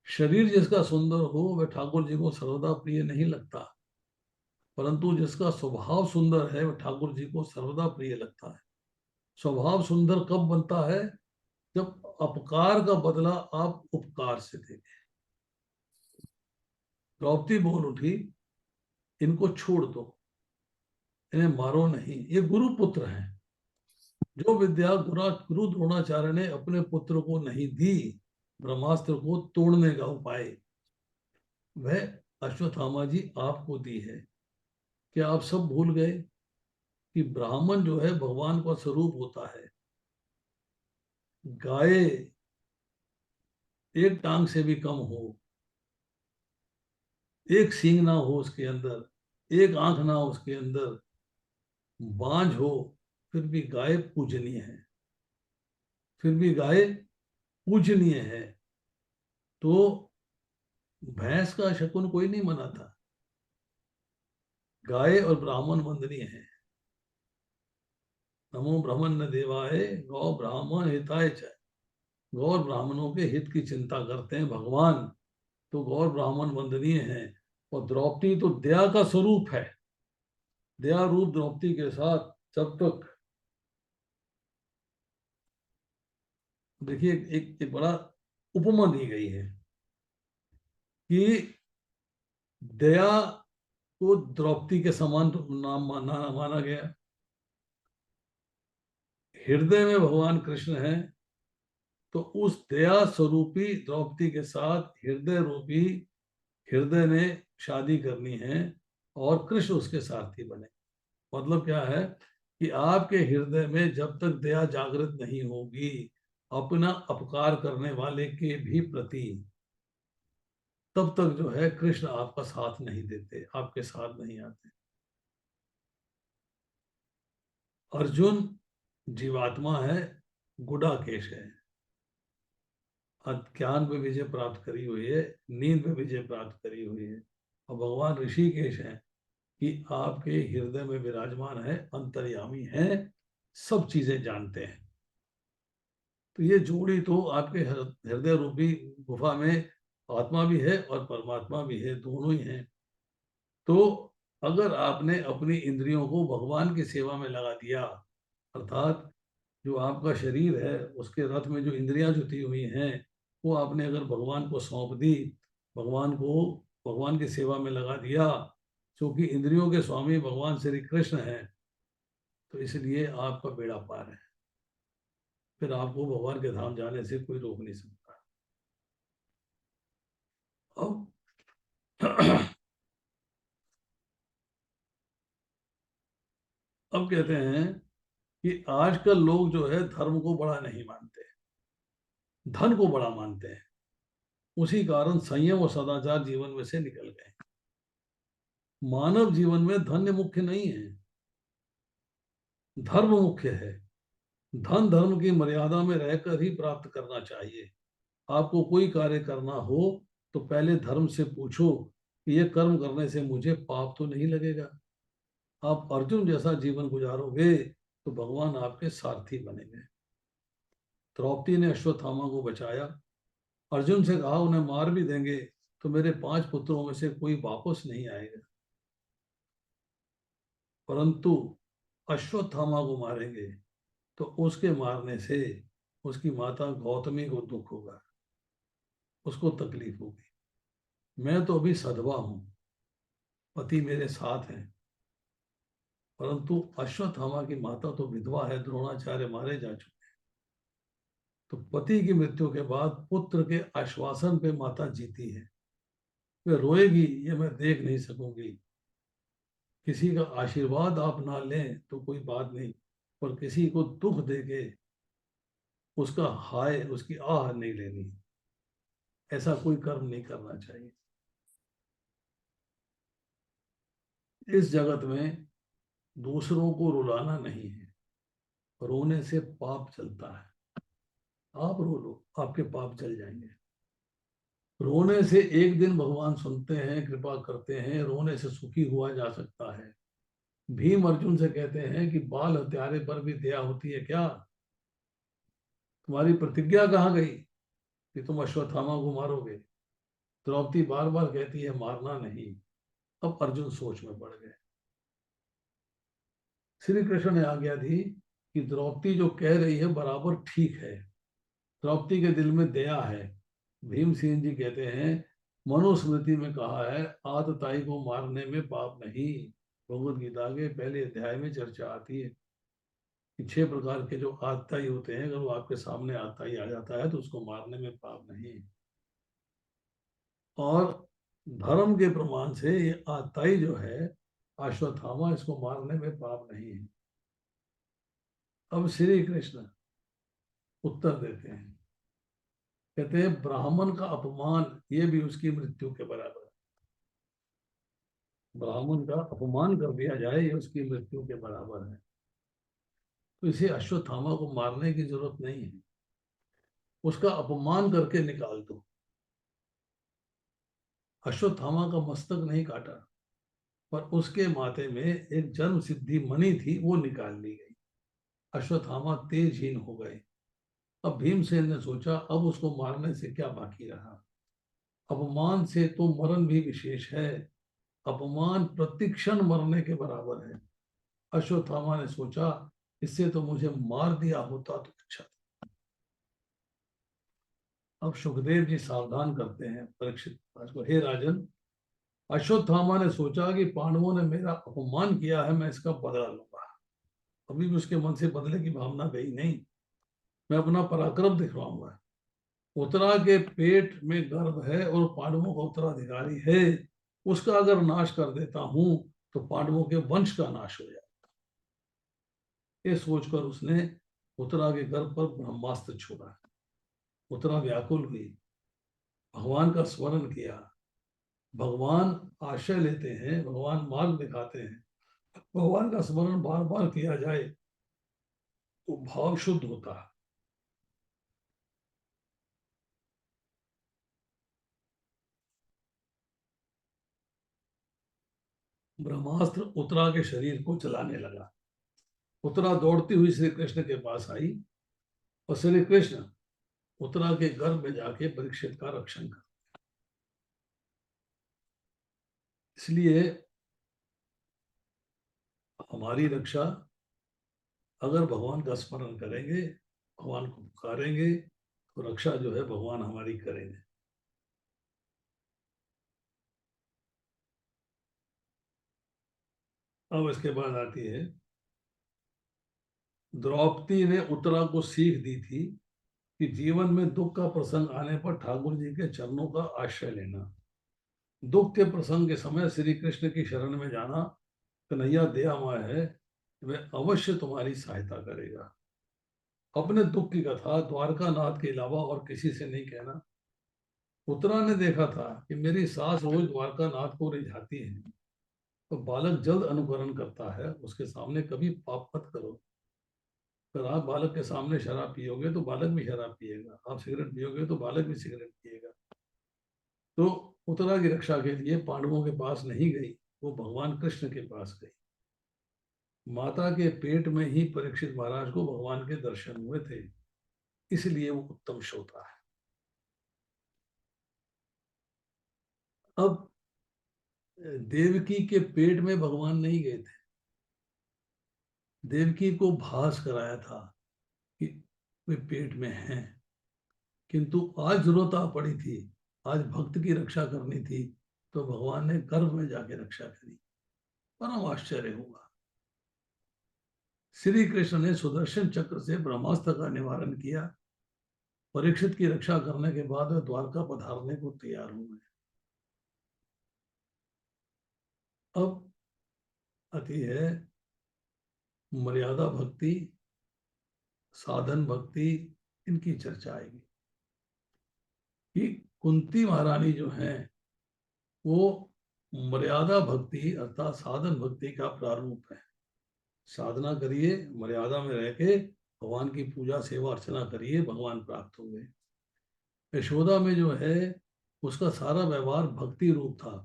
Speaker 1: शरीर जिसका सुंदर हो वह ठाकुर जी को सर्वदा प्रिय नहीं लगता, परंतु जिसका स्वभाव सुंदर है वह ठाकुर जी को सर्वदा प्रिय लगता है। स्वभाव सुंदर कब बनता है? जब अपकार का बदला आप उपकार से देंगे। द्रौपदी बोल उठी, इनको छोड़ दो, इन्हें मारो नहीं, ये गुरु पुत्र हैं। जो विद्या गुरु द्रोणाचार्य ने अपने पुत्र को नहीं दी, ब्रह्मास्त्र को तोड़ने का उपाय, वह अश्वत्थामा जी आपको दी है। क्या आप सब भूल गए कि ब्राह्मण जो है भगवान का स्वरूप होता है? गाय एक टांग से भी कम हो, एक सींग ना हो उसके अंदर, एक आंख ना हो उसके अंदर, बांझ हो, फिर भी गाय पूजनीय है, फिर भी गाय पूजनीय है। तो भैंस का शकुन कोई नहीं मनाता, गाय और ब्राह्मण वंदनीय है। नमो ब्राह्मण देवाय गौ ब्राह्मण हिताय च। गौर ब्राह्मणों के हित की चिंता करते हैं भगवान, तो गौर ब्राह्मण वंदनीय है। और द्रौपदी तो दया का स्वरूप है। दया रूप द्रौपदी के साथ जब तक, देखिए एक बड़ा उपमा दी गई है कि दया को द्रौपदी के समान नाम माना गया। हृदय में भगवान कृष्ण है, तो उस दया स्वरूपी द्रौपदी के साथ हृदय रूपी, हृदय ने शादी करनी है और कृष्ण उसके सारथी बने। मतलब क्या है कि आपके हृदय में जब तक दया जागृत नहीं होगी अपना अपकार करने वाले के भी प्रति, तब तक जो है कृष्ण आपका साथ नहीं देते, आपके साथ नहीं आते। अर्जुन जीवात्मा है, गुडाकेश है, ज्ञान में विजय प्राप्त करी हुई है, नींद में विजय प्राप्त करी हुई है। और भगवान ऋषिकेश है कि आपके हृदय में विराजमान है, अंतर्यामी है, सब चीजें जानते हैं। तो ये जोड़ी तो आपके हृदय रूपी गुफा में आत्मा भी है और परमात्मा भी है, दोनों ही हैं। तो अगर आपने अपनी इंद्रियों को भगवान की सेवा में लगा दिया, अर्थात जो आपका शरीर है उसके रथ में जो इंद्रियां जुटी हुई हैं वो आपने अगर भगवान को सौंप दी, भगवान को भगवान की सेवा में लगा दिया, क्योंकि इंद्रियों के स्वामी भगवान श्री कृष्ण हैं, तो इसलिए आपका बेड़ा पार है। फिर आपको भगवान के धाम जाने से कोई रोक नहीं सकता। अब अब कहते हैं कि आजकल लोग जो है धर्म को बड़ा नहीं मानते, धन को बड़ा मानते हैं। उसी कारण संयम और सदाचार जीवन में से निकल गए। मानव जीवन में धन्य मुख्य नहीं है, धर्म मुख्य है। धन धर्म की मर्यादा में रहकर ही प्राप्त करना चाहिए। आपको कोई कार्य करना हो तो पहले धर्म से पूछो कि यह कर्म करने से मुझे पाप तो नहीं लगेगा। आप अर्जुन जैसा जीवन गुजारोगे तो भगवान आपके सारथी बनेंगे। द्रौपदी ने अश्वत्थामा को बचाया, अर्जुन से कहा उन्हें मार भी देंगे तो मेरे 5 पुत्रों में से कोई वापस नहीं आएगा, परंतु अश्वत्थामा को मारेंगे तो उसके मारने से उसकी माता गौतमी को दुख होगा, उसको तकलीफ होगी। मैं तो अभी सधवा हूं, पति मेरे साथ हैं, परंतु अश्वत्थामा की माता तो विधवा है, द्रोणाचार्य मारे जा चुके। तो पति की मृत्यु के बाद पुत्र के आश्वासन पे माता जीती है। वे रोएगी ये मैं देख नहीं सकूंगी। किसी का आशीर्वाद आप ना लें तो कोई बात नहीं, पर किसी को दुख देके उसका हाय, उसकी आह नहीं लेनी। ऐसा कोई कर्म नहीं करना चाहिए। इस जगत में दूसरों को रुलाना नहीं है, रोने से पाप चलता है। आप रो लो, आपके पाप चल जाएंगे। रोने से एक दिन भगवान सुनते हैं, कृपा करते हैं, रोने से सुखी हुआ जा सकता है। भीम अर्जुन से कहते हैं कि बाल हत्यारे पर भी दया होती है क्या? तुम्हारी प्रतिज्ञा कहाँ गई कि तुम अश्वत्थामा को मारोगे? द्रौपदी बार बार कहती है मारना नहीं। अब अर्जुन सोच में पड़ गए। श्री कृष्ण ने आज्ञा दी कि द्रौपदी जो कह रही है बराबर ठीक है, द्रौपदी के दिल में दया है। भीमसेन जी कहते हैं मनुस्मृति में कहा है आतताई को मारने में पाप नहीं। भगवद गीता के पहले अध्याय में चर्चा आती है कि 6 प्रकार के जो आतताई होते हैं, अगर वो आपके सामने आतताई आ जाता है तो उसको मारने में पाप नहीं। और धर्म के प्रमाण से ये आतताई जो है अश्वत्थामा, इसको मारने में पाप नहीं है। अब श्री कृष्ण उत्तर देते हैं, कहते हैं ब्राह्मण का अपमान ये भी उसकी मृत्यु के बराबर है। ब्राह्मण का अपमान कर दिया जाए ये उसकी मृत्यु के बराबर है। तो इसे अश्वत्थामा को मारने की जरूरत नहीं है, उसका अपमान करके निकाल दो। अश्वत्थामा का मस्तक नहीं काटा, पर उसके माथे में एक जन्म सिद्धि मणि थी, वो निकाल ली गई। अश्वत्थामा तेजहीन हो गए। अब भीमसेन ने सोचा अब उसको मारने से क्या बाकी रहा, अपमान से तो मरण भी विशेष है, अपमान प्रतिक्षण मरने के बराबर है। अश्वत्थामा ने सोचा इससे तो मुझे मार दिया होता तो अच्छा था। अब सुखदेव जी सावधान करते हैं परीक्षित को, हे राजन, अश्वत्थामा ने सोचा कि पांडवों ने मेरा अपमान किया है, मैं इसका बदला लूंगा। अभी भी उसके मन से बदले की भावना गई नहीं, मैं अपना पराक्रम दिखलाऊंगा। उत्तरा के पेट में गर्भ है और पांडवों का उत्तराधिकारी है, उसका अगर नाश कर देता हूं तो पांडवों के वंश का नाश हो जाए। ये सोचकर उसने उत्तरा के गर्भ पर ब्रह्मास्त्र छोड़ा। उत्तरा व्याकुल हुई, भगवान का स्मरण किया, भगवान आश्रय लेते हैं, भगवान मार्ग दिखाते हैं, भगवान का स्मरण बार बार किया जाए तो भाव शुद्ध होता है। ब्रह्मास्त्र उत्तरा के शरीर को चलाने लगा। उत्तरा दौड़ती हुई श्री कृष्ण के पास आई और श्री कृष्ण उत्तरा के गर्भ में जाके परीक्षित का रक्षण कर। इसलिए हमारी रक्षा अगर भगवान का स्मरण करेंगे, भगवान को पुकारेंगे, तो रक्षा जो है भगवान हमारी करेंगे। अब इसके बाद आती है, द्रौपदी ने उत्तरा को सीख दी थी कि जीवन में दुख का प्रसंग आने पर ठाकुर जी के चरणों का आश्रय लेना, दुख के प्रसंग के समय श्री कृष्ण की शरण में जाना। कन्हैया दयामय है, वह अवश्य तुम्हारी सहायता करेगा। अपने दुख की कथा द्वारका नाथ के अलावा और किसी से नहीं कहना। उत्तरा ने देखा था कि मेरी सास रोज द्वारका नाथ को रिझाती है, तो बालक जल्द अनुकरण करता है, उसके सामने कभी पाप मत करो। अगर आप बालक के सामने शराब पियोगे तो बालक भी शराब पिएगा, आप सिगरेट पियोगे तो बालक भी सिगरेट पिएगा। तो उत्तरा की रक्षा के लिए पांडवों के पास नहीं गई, वो भगवान कृष्ण के पास गई। माता के पेट में ही परीक्षित महाराज को भगवान के दर्शन हुए थे, इसलिए वो उत्तम श्रोता है। अब देवकी के पेट में भगवान नहीं गए थे, देवकी को भास कराया था कि वे पेट में हैं, किंतु आज जरूरत आ पड़ी थी, आज भक्त की रक्षा करनी थी, तो भगवान ने गर्भ में जाके रक्षा करी। परम आश्चर्य हुआ। श्री कृष्ण ने सुदर्शन चक्र से ब्रह्मास्त्र का निवारण किया। परीक्षित की रक्षा करने के बाद वे द्वारका पधारने को तैयार हुए। अब आती है मर्यादा भक्ति, साधन भक्ति, इनकी चर्चा आएगी कि कुंती महारानी जो है वो मर्यादा भक्ति अर्थात साधन भक्ति का प्रारूप है। साधना करिए, मर्यादा में रह के भगवान की पूजा सेवा अर्चना करिए, भगवान प्राप्त होंगे। यशोदा में जो है उसका सारा व्यवहार भक्ति रूप था,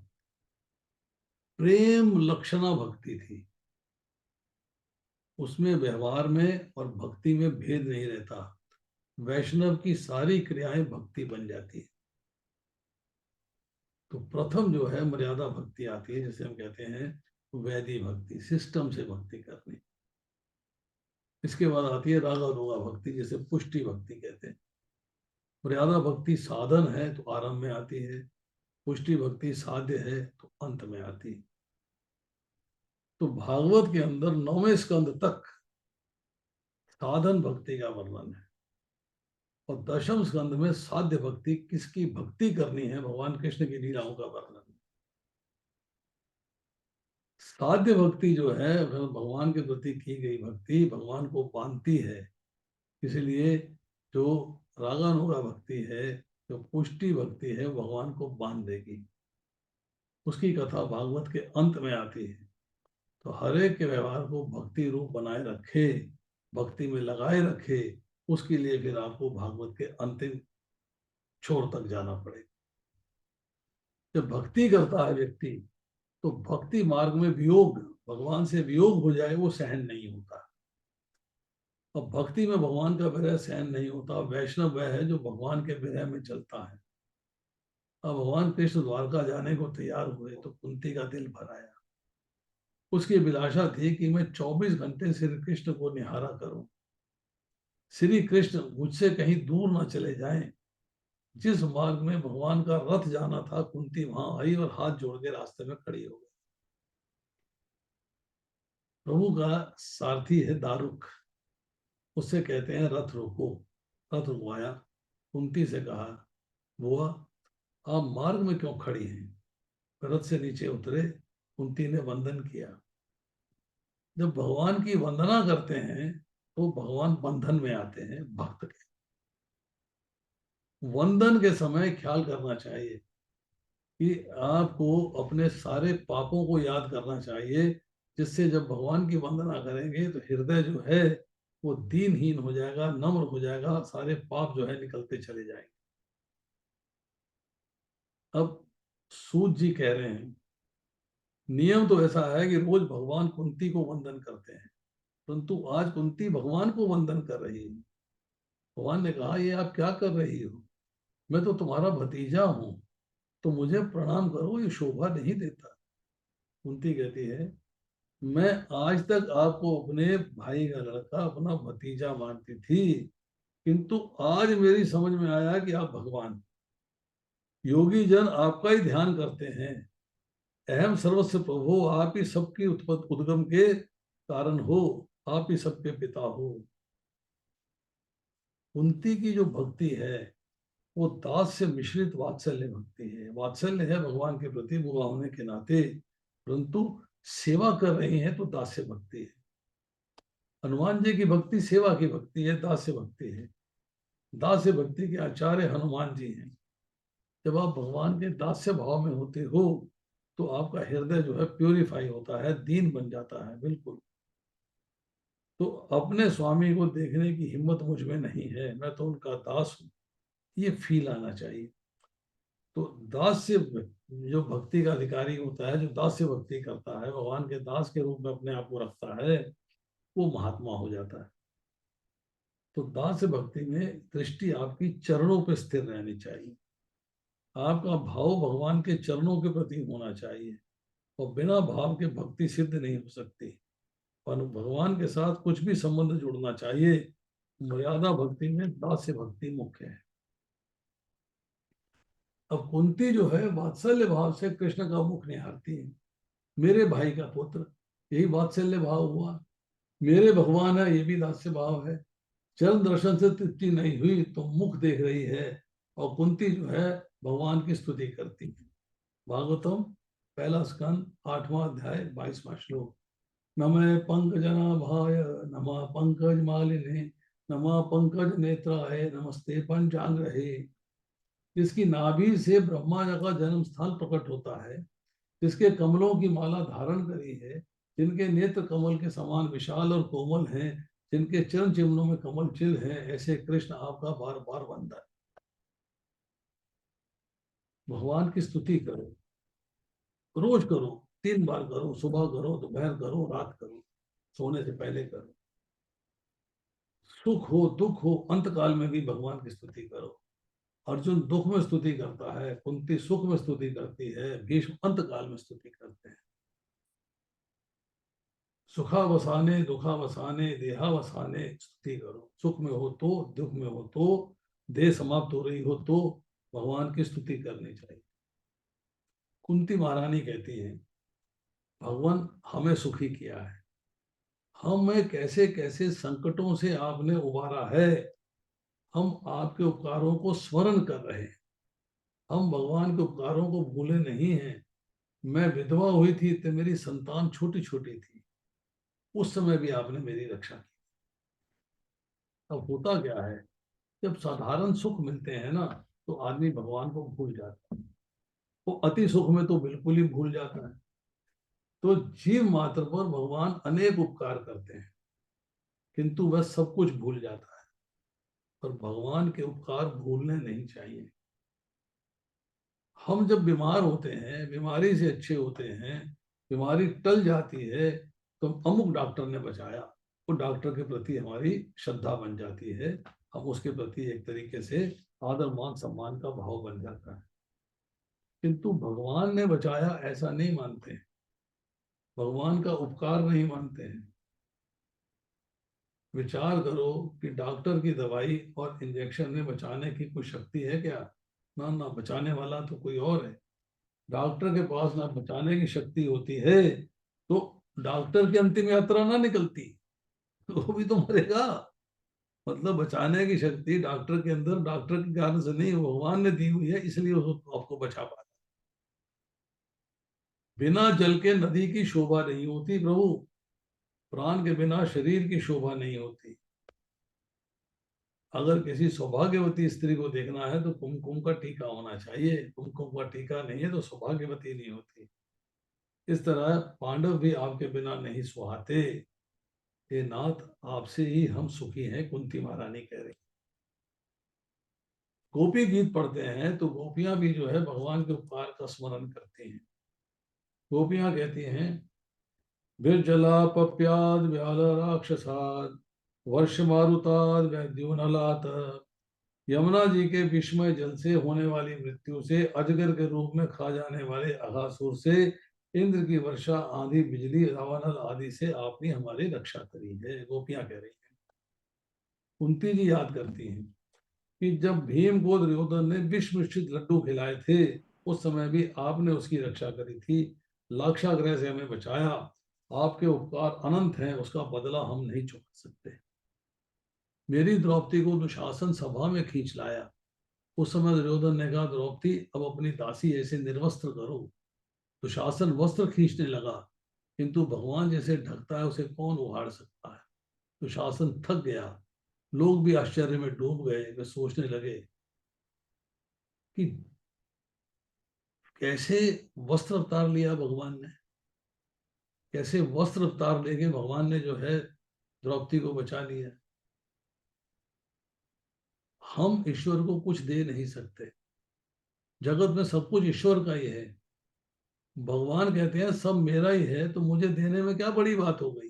Speaker 1: प्रेम लक्षणा भक्ति थी, उसमें व्यवहार में और भक्ति में भेद नहीं रहता। वैष्णव की सारी क्रियाएं भक्ति बन जाती है। तो प्रथम जो है मर्यादा भक्ति आती है, जिसे हम कहते हैं वैदी भक्ति, सिस्टम से भक्ति करनी। इसके बाद आती है रागा रोगा भक्ति, जिसे पुष्टि भक्ति कहते हैं। मर्यादा भक्ति साधन है तो आरंभ में आती है, पुष्टि भक्ति साध्य है तो अंत में आती है। तो भागवत के अंदर 9वें स्कंद तक साधन भक्ति का वर्णन है, और 10वें स्कंद में साध्य भक्ति, किसकी भक्ति करनी है, भगवान कृष्ण की लीलाओं का वर्णन है। साध्य भक्ति जो है भगवान के प्रति की गई भक्ति भगवान को बांधती है, इसलिए जो रागानुगा भक्ति है, जो पुष्टि भक्ति है, भगवान को बांध देगी। उसकी कथा भागवत के अंत में आती है। तो हर एक के व्यवहार को भक्ति रूप बनाए रखे, भक्ति में लगाए रखे, उसके लिए फिर आपको भागवत के अंतिम छोर तक जाना पड़ेगा। जब भक्ति करता है व्यक्ति, तो भक्ति मार्ग में वियोग, भगवान से वियोग हो जाए, वो सहन नहीं होता। अब भक्ति में भगवान का विरह सहन नहीं होता। वैष्णव वह है जो भगवान के विरह में चलता है। अब भगवान कृष्ण द्वारका जाने को तैयार हुए तो कुंती का दिल भर आया। उसकी अभिलाषा थी कि मैं 24 घंटे श्री कृष्ण को निहारा करूं, श्री कृष्ण मुझसे कहीं दूर ना चले जाएं। जिस मार्ग में भगवान का रथ जाना था, कुंती वहां आई और हाथ जोड़ के रास्ते में खड़ी हो गई। प्रभु का सारथी है दारुक, उससे कहते हैं रथ रोको। रथ रुकवाया, कुंती से कहा बुआ आप मार्ग में क्यों खड़ी हैं। रथ से नीचे उतरे, कुंती ने वंदन किया। जब भगवान की वंदना करते हैं तो भगवान बंधन में आते हैं भक्त के। वंदन के समय ख्याल करना चाहिए कि आपको अपने सारे पापों को याद करना चाहिए, जिससे जब भगवान की वंदना करेंगे तो हृदय जो है वो दीनहीन हो जाएगा, नम्र हो जाएगा, सारे पाप जो है निकलते चले जाएंगे। अब सूत जी कह रहे हैं, नियम तो ऐसा है कि रोज भगवान कुंती को वंदन करते हैं, परंतु आज कुंती भगवान को वंदन कर रही है। भगवान ने कहा, ये आप क्या कर रही हो, मैं तो तुम्हारा भतीजा हूं, तो मुझे प्रणाम करो, ये शोभा नहीं देता। कुंती कहती है, मैं आज तक आपको अपने भाई का लड़का, अपना भतीजा मानती थी, किंतु आज मेरी समझ में आया कि आप भगवान। योगी जन आपका ही ध्यान करते हैं। अहम सर्वस्व प्रभु, आप ही सबकी उत्पत्ति उद्गम के कारण हो, आप ही सबके पिता हो। कुंती की जो भक्ति है वो दास से मिश्रित वात्सल्य भक्ति है। वात्सल्य है भगवान के प्रति बुआ होने के नाते, परंतु सेवा कर रही है तो दास्य भक्ति है। हनुमान जी की भक्ति सेवा की भक्ति है, दास्य भक्ति है। दास्य भक्ति के आचार्य हनुमान जी हैं। जब आप भगवान के दास्य भाव में होते हो तो आपका हृदय जो है प्यूरिफाई होता है, दीन बन जाता है बिल्कुल। तो अपने स्वामी को देखने की हिम्मत मुझ में नहीं है, मैं तो उनका दास हूँ, ये फील आना चाहिए। तो दास्य जो भक्ति का अधिकारी होता है, जो दास्य भक्ति करता है, भगवान के दास के रूप में अपने आप को रखता है, वो महात्मा हो जाता है। तो दास्य भक्ति में दृष्टि आपकी चरणों पर स्थिर रहनी चाहिए। आपका भाव भगवान के चरणों के प्रति होना चाहिए, और बिना भाव के भक्ति सिद्ध नहीं हो सकती। पर भगवान के साथ कुछ भी संबंध जुड़ना चाहिए, मर्यादा भक्ति में दास्य भक्ति मुख्य है। अब कुंती जो है वात्सल्य भाव से कृष्ण का मुख निहारती है। मेरे भाई का पुत्र, यही वात्सल्य भाव हुआ। मेरे भगवान है, ये भी दास्य भाव है। चरण दर्शन से तृप्ति नहीं हुई तो मुख देख रही है, और कुंती जो है भगवान की स्तुति करती है। भागवतम पहला स्कंद 8वां अध्याय 22वां श्लोक। नमः पंकजनाभाय नमः पंकज मालिने नमः पंकज नेत्राय नमस्ते पंचांग्रहे। जिसकी नाभि से ब्रह्मा जी का जन्म स्थान प्रकट होता है, जिसके कमलों की माला धारण करी है, जिनके नेत्र कमल के समान विशाल और कोमल हैं, जिनके चरण चिन्हों में कमल चिल हैं, ऐसे कृष्ण आपका बार बार वंदन। भगवान की स्तुति करो, रोज करो, 3 बार करो, सुबह करो, दोपहर करो, रात करो, सोने से पहले करो। सुख हो दुख हो अंत काल में भी भगवान की स्तुति करो। अर्जुन दुख में स्तुति करता है, कुंती सुख में स्तुति करती है, भीष्म अंत काल में स्तुति करते हैं। सुखावसाने दुखावसाने देहावसाने स्तुति करो। सुख में हो तो, दुख में हो तो, देह समाप्त हो रही हो तो भगवान की स्तुति करनी चाहिए। कुंती महारानी कहती है, भगवान हमें सुखी किया है, हमें कैसे कैसे संकटों से आपने उबारा है, हम आपके उपकारों को स्मरण कर रहे हैं, हम भगवान के उपकारों को भूले नहीं हैं। मैं विधवा हुई थी तो मेरी संतान छोटी छोटी थी, उस समय भी आपने मेरी रक्षा की। अब होता क्या है, जब साधारण सुख मिलते हैं ना तो आदमी भगवान को भूल जाता है, वो अति सुख में तो बिल्कुल ही भूल जाता है। तो जीव मात्र पर भगवान अनेक उपकार करते हैं, किंतु वह सब कुछ भूल जाता है। पर भगवान के उपकार भूलने नहीं चाहिए। हम जब बीमार होते हैं, बीमारी से अच्छे होते हैं, बीमारी टल जाती है, तो अमुक डॉक्टर ने बचाया, वो डॉक्टर के प्रति हमारी श्रद्धा बन जाती है, हम उसके प्रति एक तरीके से आदर मान सम्मान का भाव बन जाता है। किंतु भगवान ने बचाया ऐसा नहीं मानते, भगवान का उपकार नहीं मानते हैं। विचार करो कि डॉक्टर की दवाई और इंजेक्शन में बचाने की कोई शक्ति है क्या? ना ना, बचाने वाला तो कोई और है। डॉक्टर के पास ना बचाने की शक्ति होती है तो डॉक्टर की अंतिम यात्रा ना निकलती, तो वो भी तो मरेगा। मतलब बचाने की शक्ति डॉक्टर के अंदर डॉक्टर के कारण से नहीं, भगवान ने दी हुई है, इसलिए वो आपको बचा पा रहा। बिना जल के नदी की शोभा नहीं होती प्रभु, प्राण के बिना शरीर की शोभा नहीं होती। अगर किसी सौभाग्यवती स्त्री को देखना है तो कुमकुम का टीका होना चाहिए, कुमकुम का टीका नहीं है तो सौभाग्यवती नहीं होती। इस तरह पांडव भी आपके बिना नहीं सुहाते। हे नाथ, आपसे ही हम सुखी हैं, कुंती महारानी कह रही। गोपी गीत पढ़ते हैं तो गोपियां भी जो है भगवान के उपकार का स्मरण करती हैं। गोपियां कहती हैं, विरजलापप्याद व्याल राक्षसाद वर्ष मारुताद वैद्युनलात। यमुना जी के विस्मय जल से होने वाली मृत्यु से, अजगर के रूप में खा जाने वाले अघासुर से, इंद्र की वर्षा, आंधी, बिजली, रावणल आदि से आपने हमारी रक्षा करी है। गोपियां कह रही हैं। कुंती जी याद करती हैं कि जब भीम को दुर्योधन ने विष मिश्रित लड्डू खिलाए थे, उस समय भी आपने उसकी रक्षा करी थी, लाक्षागृह से हमें बचाया। आपके उपकार अनंत हैं, उसका बदला हम नहीं चुका सकते। मेरी द्रौपदी को दुशासन सभा में खींच लाया। उस समय दुर्योधन ने कहा, द्रौपदी अब अपनी दासी ऐसे निर्वस्त्र करो। दुशासन वस्त्र खींचने लगा, किंतु भगवान जैसे ढकता है उसे कौन उखाड़ सकता है। दुशासन थक गया। लोग भी आश्चर्य में डूब गए। वे सोचने लगे कि कैसे वस्त्र अवतार लिया भगवान ने, कैसे वस्त्र अवतार लेके भगवान ने जो है द्रौपदी को बचा लिया। हम ईश्वर को कुछ दे नहीं सकते, जगत में सब कुछ ईश्वर का ही है। भगवान कहते हैं सब मेरा ही है, तो मुझे देने में क्या बड़ी बात हो गई।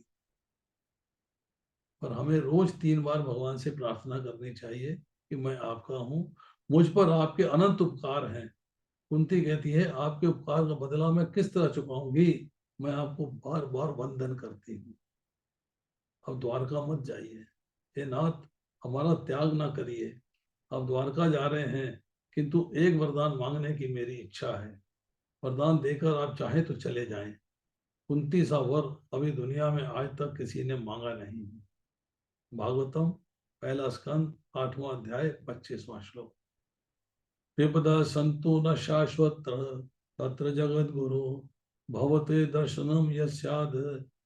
Speaker 1: पर हमें रोज 3 बार भगवान से प्रार्थना करनी चाहिए कि मैं आपका हूं, मुझ पर आपके अनंत उपकार हैं। कुंती कहती है, आपके उपकार का बदला मैं किस तरह चुकाऊंगी, मैं आपको बार बार वंदन करती हूँ। अब द्वारका मत जाइए, हे नाथ, हमारा त्याग ना करिए। अब द्वारका जा रहे हैं, किंतु एक वरदान मांगने की मेरी इच्छा है। वरदान देकर आप चाहे तो चले जाएं। कुंती सा वर अभी दुनिया में आज तक किसी ने मांगा नहीं। भागवतम 1 स्कंद 8वां अध्याय 25वां श्लोक। विपदा संतु न शाश्वत तत्र जगत गुरु भवते दर्शनम यस्याद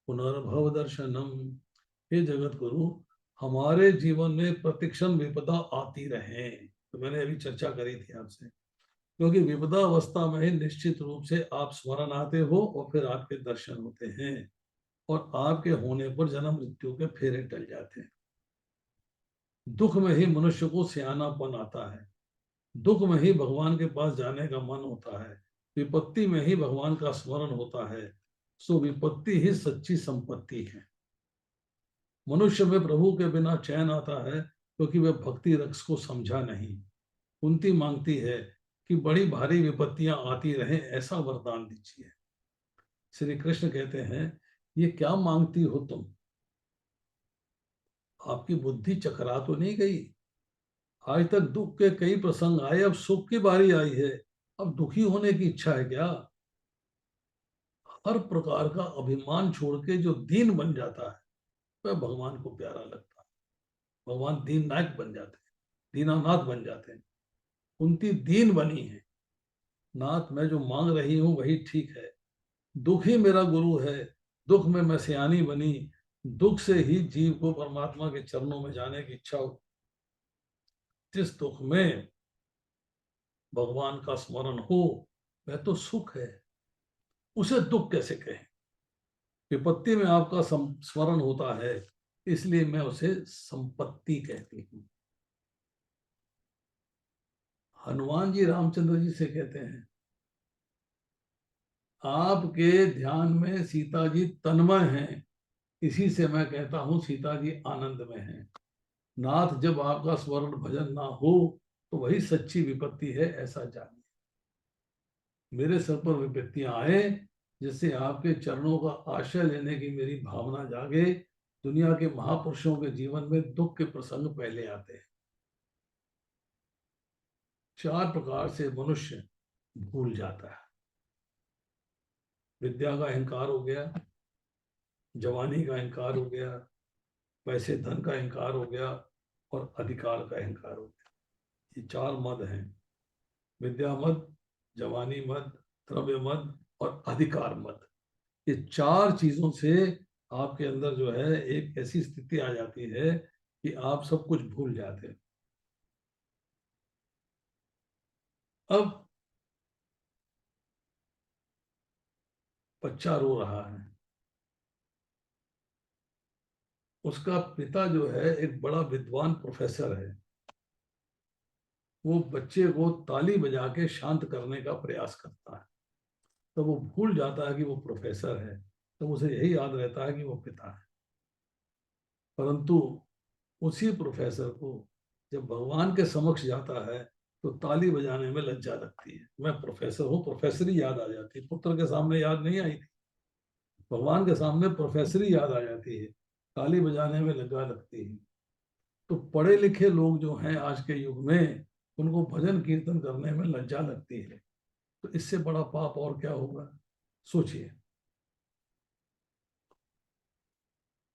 Speaker 1: पुनर्भव दर्शनम। हे जगत गुरु, हमारे जीवन में प्रतिक्षण विपदा आती रहे। तो मैंने अभी चर्चा करी थी आपसे, क्योंकि विपदा अवस्था में ही निश्चित रूप से आप स्मरण आते हो और फिर आपके दर्शन होते हैं, और आपके होने पर जन्म मृत्यु के फेरे टल जाते हैं। दुख में ही मनुष्य को सियानापन आता है, दुख में ही भगवान के पास जाने का मन होता है, विपत्ति में ही भगवान का स्मरण होता है। सो विपत्ति ही सच्ची संपत्ति है। मनुष्य में प्रभु के बिना चैन आता है, क्योंकि वह भक्ति रस को समझा नहीं। कुंती मांगती है कि बड़ी भारी विपत्तियां आती रहें, ऐसा वरदान दीजिए। श्री कृष्ण कहते हैं, ये क्या मांगती हो तुम, आपकी बुद्धि चकरा तो नहीं गई। आज तक दुख के कई प्रसंग आए, अब सुख की बारी आई है, अब दुखी होने की इच्छा है क्या। हर प्रकार का अभिमान छोड़ के जो दीन बन जाता है वह भगवान को प्यारा लगता है। भगवान दीन नायक बन जाते हैं, दीनानाथ बन जाते हैं। कुंती दीन बनी है। नाथ, मैं जो मांग रही हूं वही ठीक है। दुख ही मेरा गुरु है, दुख में मैं सियानी बनी। दुख से ही जीव को परमात्मा के चरणों में जाने की इच्छा हो। जिस दुख में भगवान का स्मरण हो वह तो सुख है, उसे दुख कैसे कहें। विपत्ति में आपका स्मरण होता है, इसलिए मैं उसे संपत्ति कहती हूँ। हनुमान जी रामचंद्र जी से कहते हैं, आपके ध्यान में सीता जी तन्मय हैं, इसी से मैं कहता हूं सीता जी आनंद में हैं। नाथ, जब आपका स्मरण भजन ना हो तो वही सच्ची विपत्ति है, ऐसा जानिए। मेरे सर पर विपत्तियां आए, जिससे आपके चरणों का आश्रय लेने की मेरी भावना जागे। दुनिया के महापुरुषों के जीवन में दुख के प्रसंग पहले आते हैं। 4 प्रकार से मनुष्य भूल जाता है। विद्या का अहंकार हो गया, जवानी का अहंकार हो गया, पैसे धन का अहंकार हो गया, और अधिकार का अहंकार हो गया। ये 4 मद हैं, विद्या मद, जवानी मद, द्रव्य मद और अधिकार मद। ये 4 चीजों से आपके अंदर जो है एक ऐसी स्थिति आ जाती है कि आप सब कुछ भूल जाते हैं। अब बच्चा रो रहा है, उसका पिता जो है एक बड़ा विद्वान प्रोफेसर है, वो बच्चे को ताली बजा के शांत करने का प्रयास करता है। तो वो भूल जाता है कि वो प्रोफेसर है, तो उसे यही याद रहता है कि वो पिता है। परंतु उसी प्रोफेसर को जब भगवान के समक्ष जाता है तो ताली बजाने में लज्जा लगती है। मैं प्रोफेसर हूँ, प्रोफेसरी याद आ जाती है, पुत्र के सामने याद नहीं आई थी, भगवान के सामने प्रोफेसरी याद आ जाती है, ताली बजाने में लज्जा लगती है। तो पढ़े लिखे लोग जो हैं आज के युग में, उनको भजन कीर्तन करने में लज्जा लगती है, तो इससे बड़ा पाप और क्या होगा, सोचिए।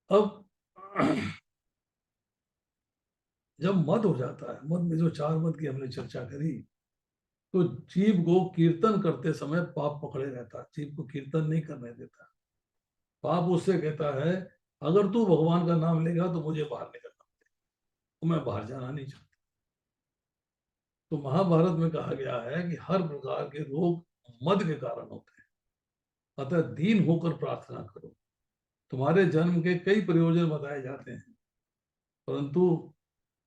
Speaker 1: अब जब मद हो जाता है, मद में जो चार मद की हमने चर्चा करी, तो जीव को कीर्तन करते समय पाप पकड़े रहता है, जीव को कीर्तन नहीं करने देता। पाप उससे कहता है अगर तू भगवान का नाम लेगा तो मुझे बाहर निकलना, तो मैं बाहर जाना नहीं चाहता। तो महाभारत में कहा गया है कि हर प्रकार के रोग मद के कारण होते हैं, अतः दीन होकर प्रार्थना करो। तुम्हारे जन्म के कई प्रयोजन बताए जाते हैं, परंतु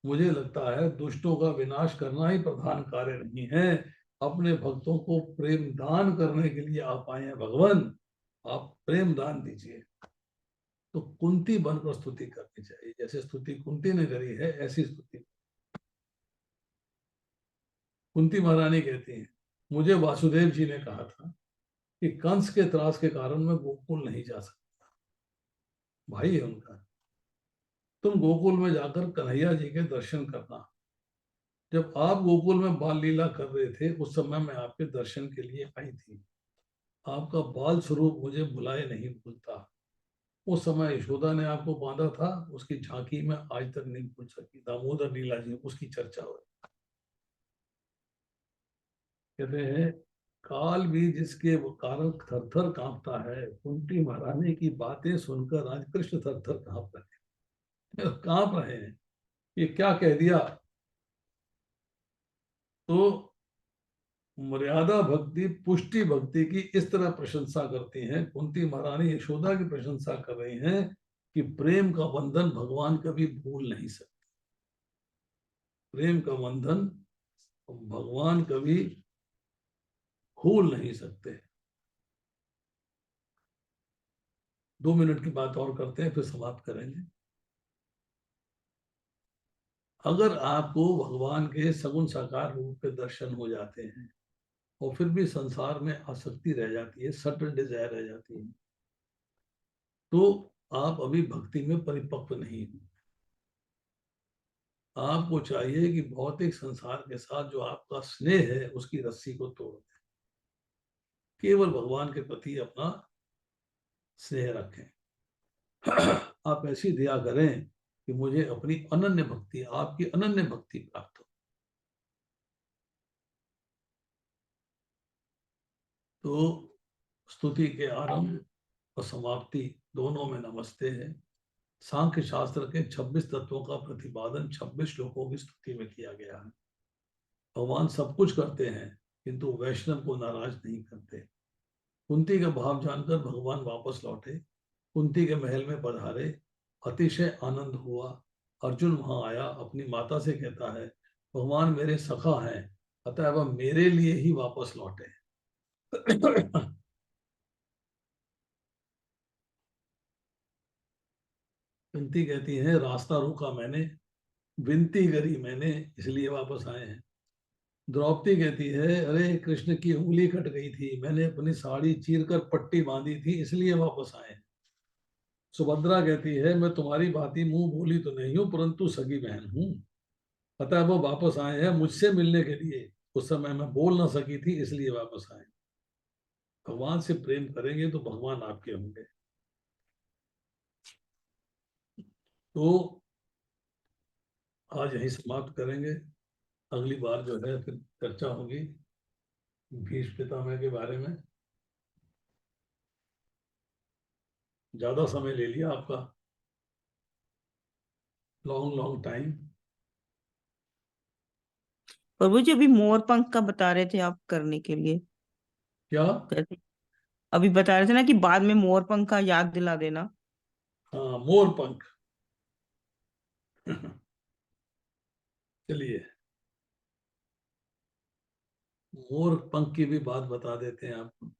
Speaker 1: मुझे लगता है दुष्टों का विनाश करना ही प्रधान कार्य नहीं है। अपने भक्तों को प्रेम दान करने के लिए आप आए हैं भगवान, आप प्रेम दान दीजिए। तो कुंती बनकर स्तुति करनी चाहिए, जैसे स्तुति कुंती ने करी है ऐसी स्तुति। कुंती महारानी कहती है मुझे वासुदेव जी ने कहा था कि कंस के त्रास के कारण मैं गोकुल नहीं जा सकता, भाई है उनका, तुम गोकुल में जाकर कन्हैया जी के दर्शन करना। जब आप गोकुल में बाल लीला कर रहे थे उस समय मैं आपके दर्शन के लिए आई थी, आपका बाल स्वरूप मुझे बुलाए नहीं भूलता। उस समय यशोदा ने आपको बांधा था, उसकी झांकी में आज तक नहीं भूल सकी। दामोदर लीला जी उसकी चर्चा हो, कहते हैं काल भी जिसके कारण थर थर कांपता है, कुंती महारानी की बातें सुनकर आज कृष्ण थर थर कांप रहे हैं। ये क्या कह दिया, तो मर्यादा भक्ति पुष्टि भक्ति की इस तरह प्रशंसा करती हैं कुंती महारानी, यशोदा की प्रशंसा कर रही हैं कि प्रेम का बंधन भगवान कभी भूल नहीं सकते, प्रेम का बंधन भगवान कभी भूल नहीं सकते। 2 मिनट की बात और करते हैं फिर समाप्त करेंगे। अगर आपको भगवान के सगुण साकार रूप के दर्शन हो जाते हैं और फिर भी संसार में आसक्ति रह जाती है, सटल डिजायर रह जाती है, तो आप अभी भक्ति में परिपक्व नहीं हो। आपको चाहिए कि भौतिक संसार के साथ जो आपका स्नेह है उसकी रस्सी को तोड़ दें, केवल भगवान के प्रति अपना स्नेह रखें। आप ऐसी दया करें कि मुझे अपनी अनन्य भक्ति, आपकी अनन्य भक्ति प्राप्त हो। तो स्तुति के आरंभ और समाप्ति दोनों में नमस्ते है। सांख्य शास्त्र के 26 तत्वों का प्रतिपादन 26 श्लोकों की स्तुति में किया गया है। भगवान सब कुछ करते हैं किंतु वैष्णव को नाराज नहीं करते। कुंती का भाव जानकर भगवान वापस लौटे, कुंती के महल में पधारे, अतिशय आनंद हुआ। अर्जुन वहां आया, अपनी माता से कहता है भगवान मेरे सखा हैं, अतः वह मेरे लिए ही वापस लौटे। कुंती कहती है रास्ता रोका मैंने, विनती करी मैंने, इसलिए वापस आए हैं। द्रौपदी कहती है अरे कृष्ण की उंगली कट गई थी, मैंने अपनी साड़ी चीर कर पट्टी बांधी थी, इसलिए वापस आए हैं। सुभद्रा कहती है मैं तुम्हारी भांति मुंह बोली तो नहीं हूं परंतु सगी बहन हूं, अतः वो वापस आए हैं मुझसे मिलने के लिए। उस समय मैं बोल ना सकी थी इसलिए वापस आए। भगवान से प्रेम करेंगे तो भगवान आपके होंगे। तो आज यही समाप्त करेंगे, अगली बार जो है फिर चर्चा होगी भीष्म पितामह के बारे में। ज्यादा समय ले लिया आपका, लॉन्ग लॉन्ग टाइम।
Speaker 4: प्रभु जी अभी मोर पंख का बता रहे थे आप करने के लिए,
Speaker 1: क्या?
Speaker 4: कैसे? अभी बता रहे थे ना कि बाद में मोर पंख का याद दिला देना।
Speaker 1: हाँ, मोर पंख। चलिए, मोर पंख की भी बात बता देते हैं आपको।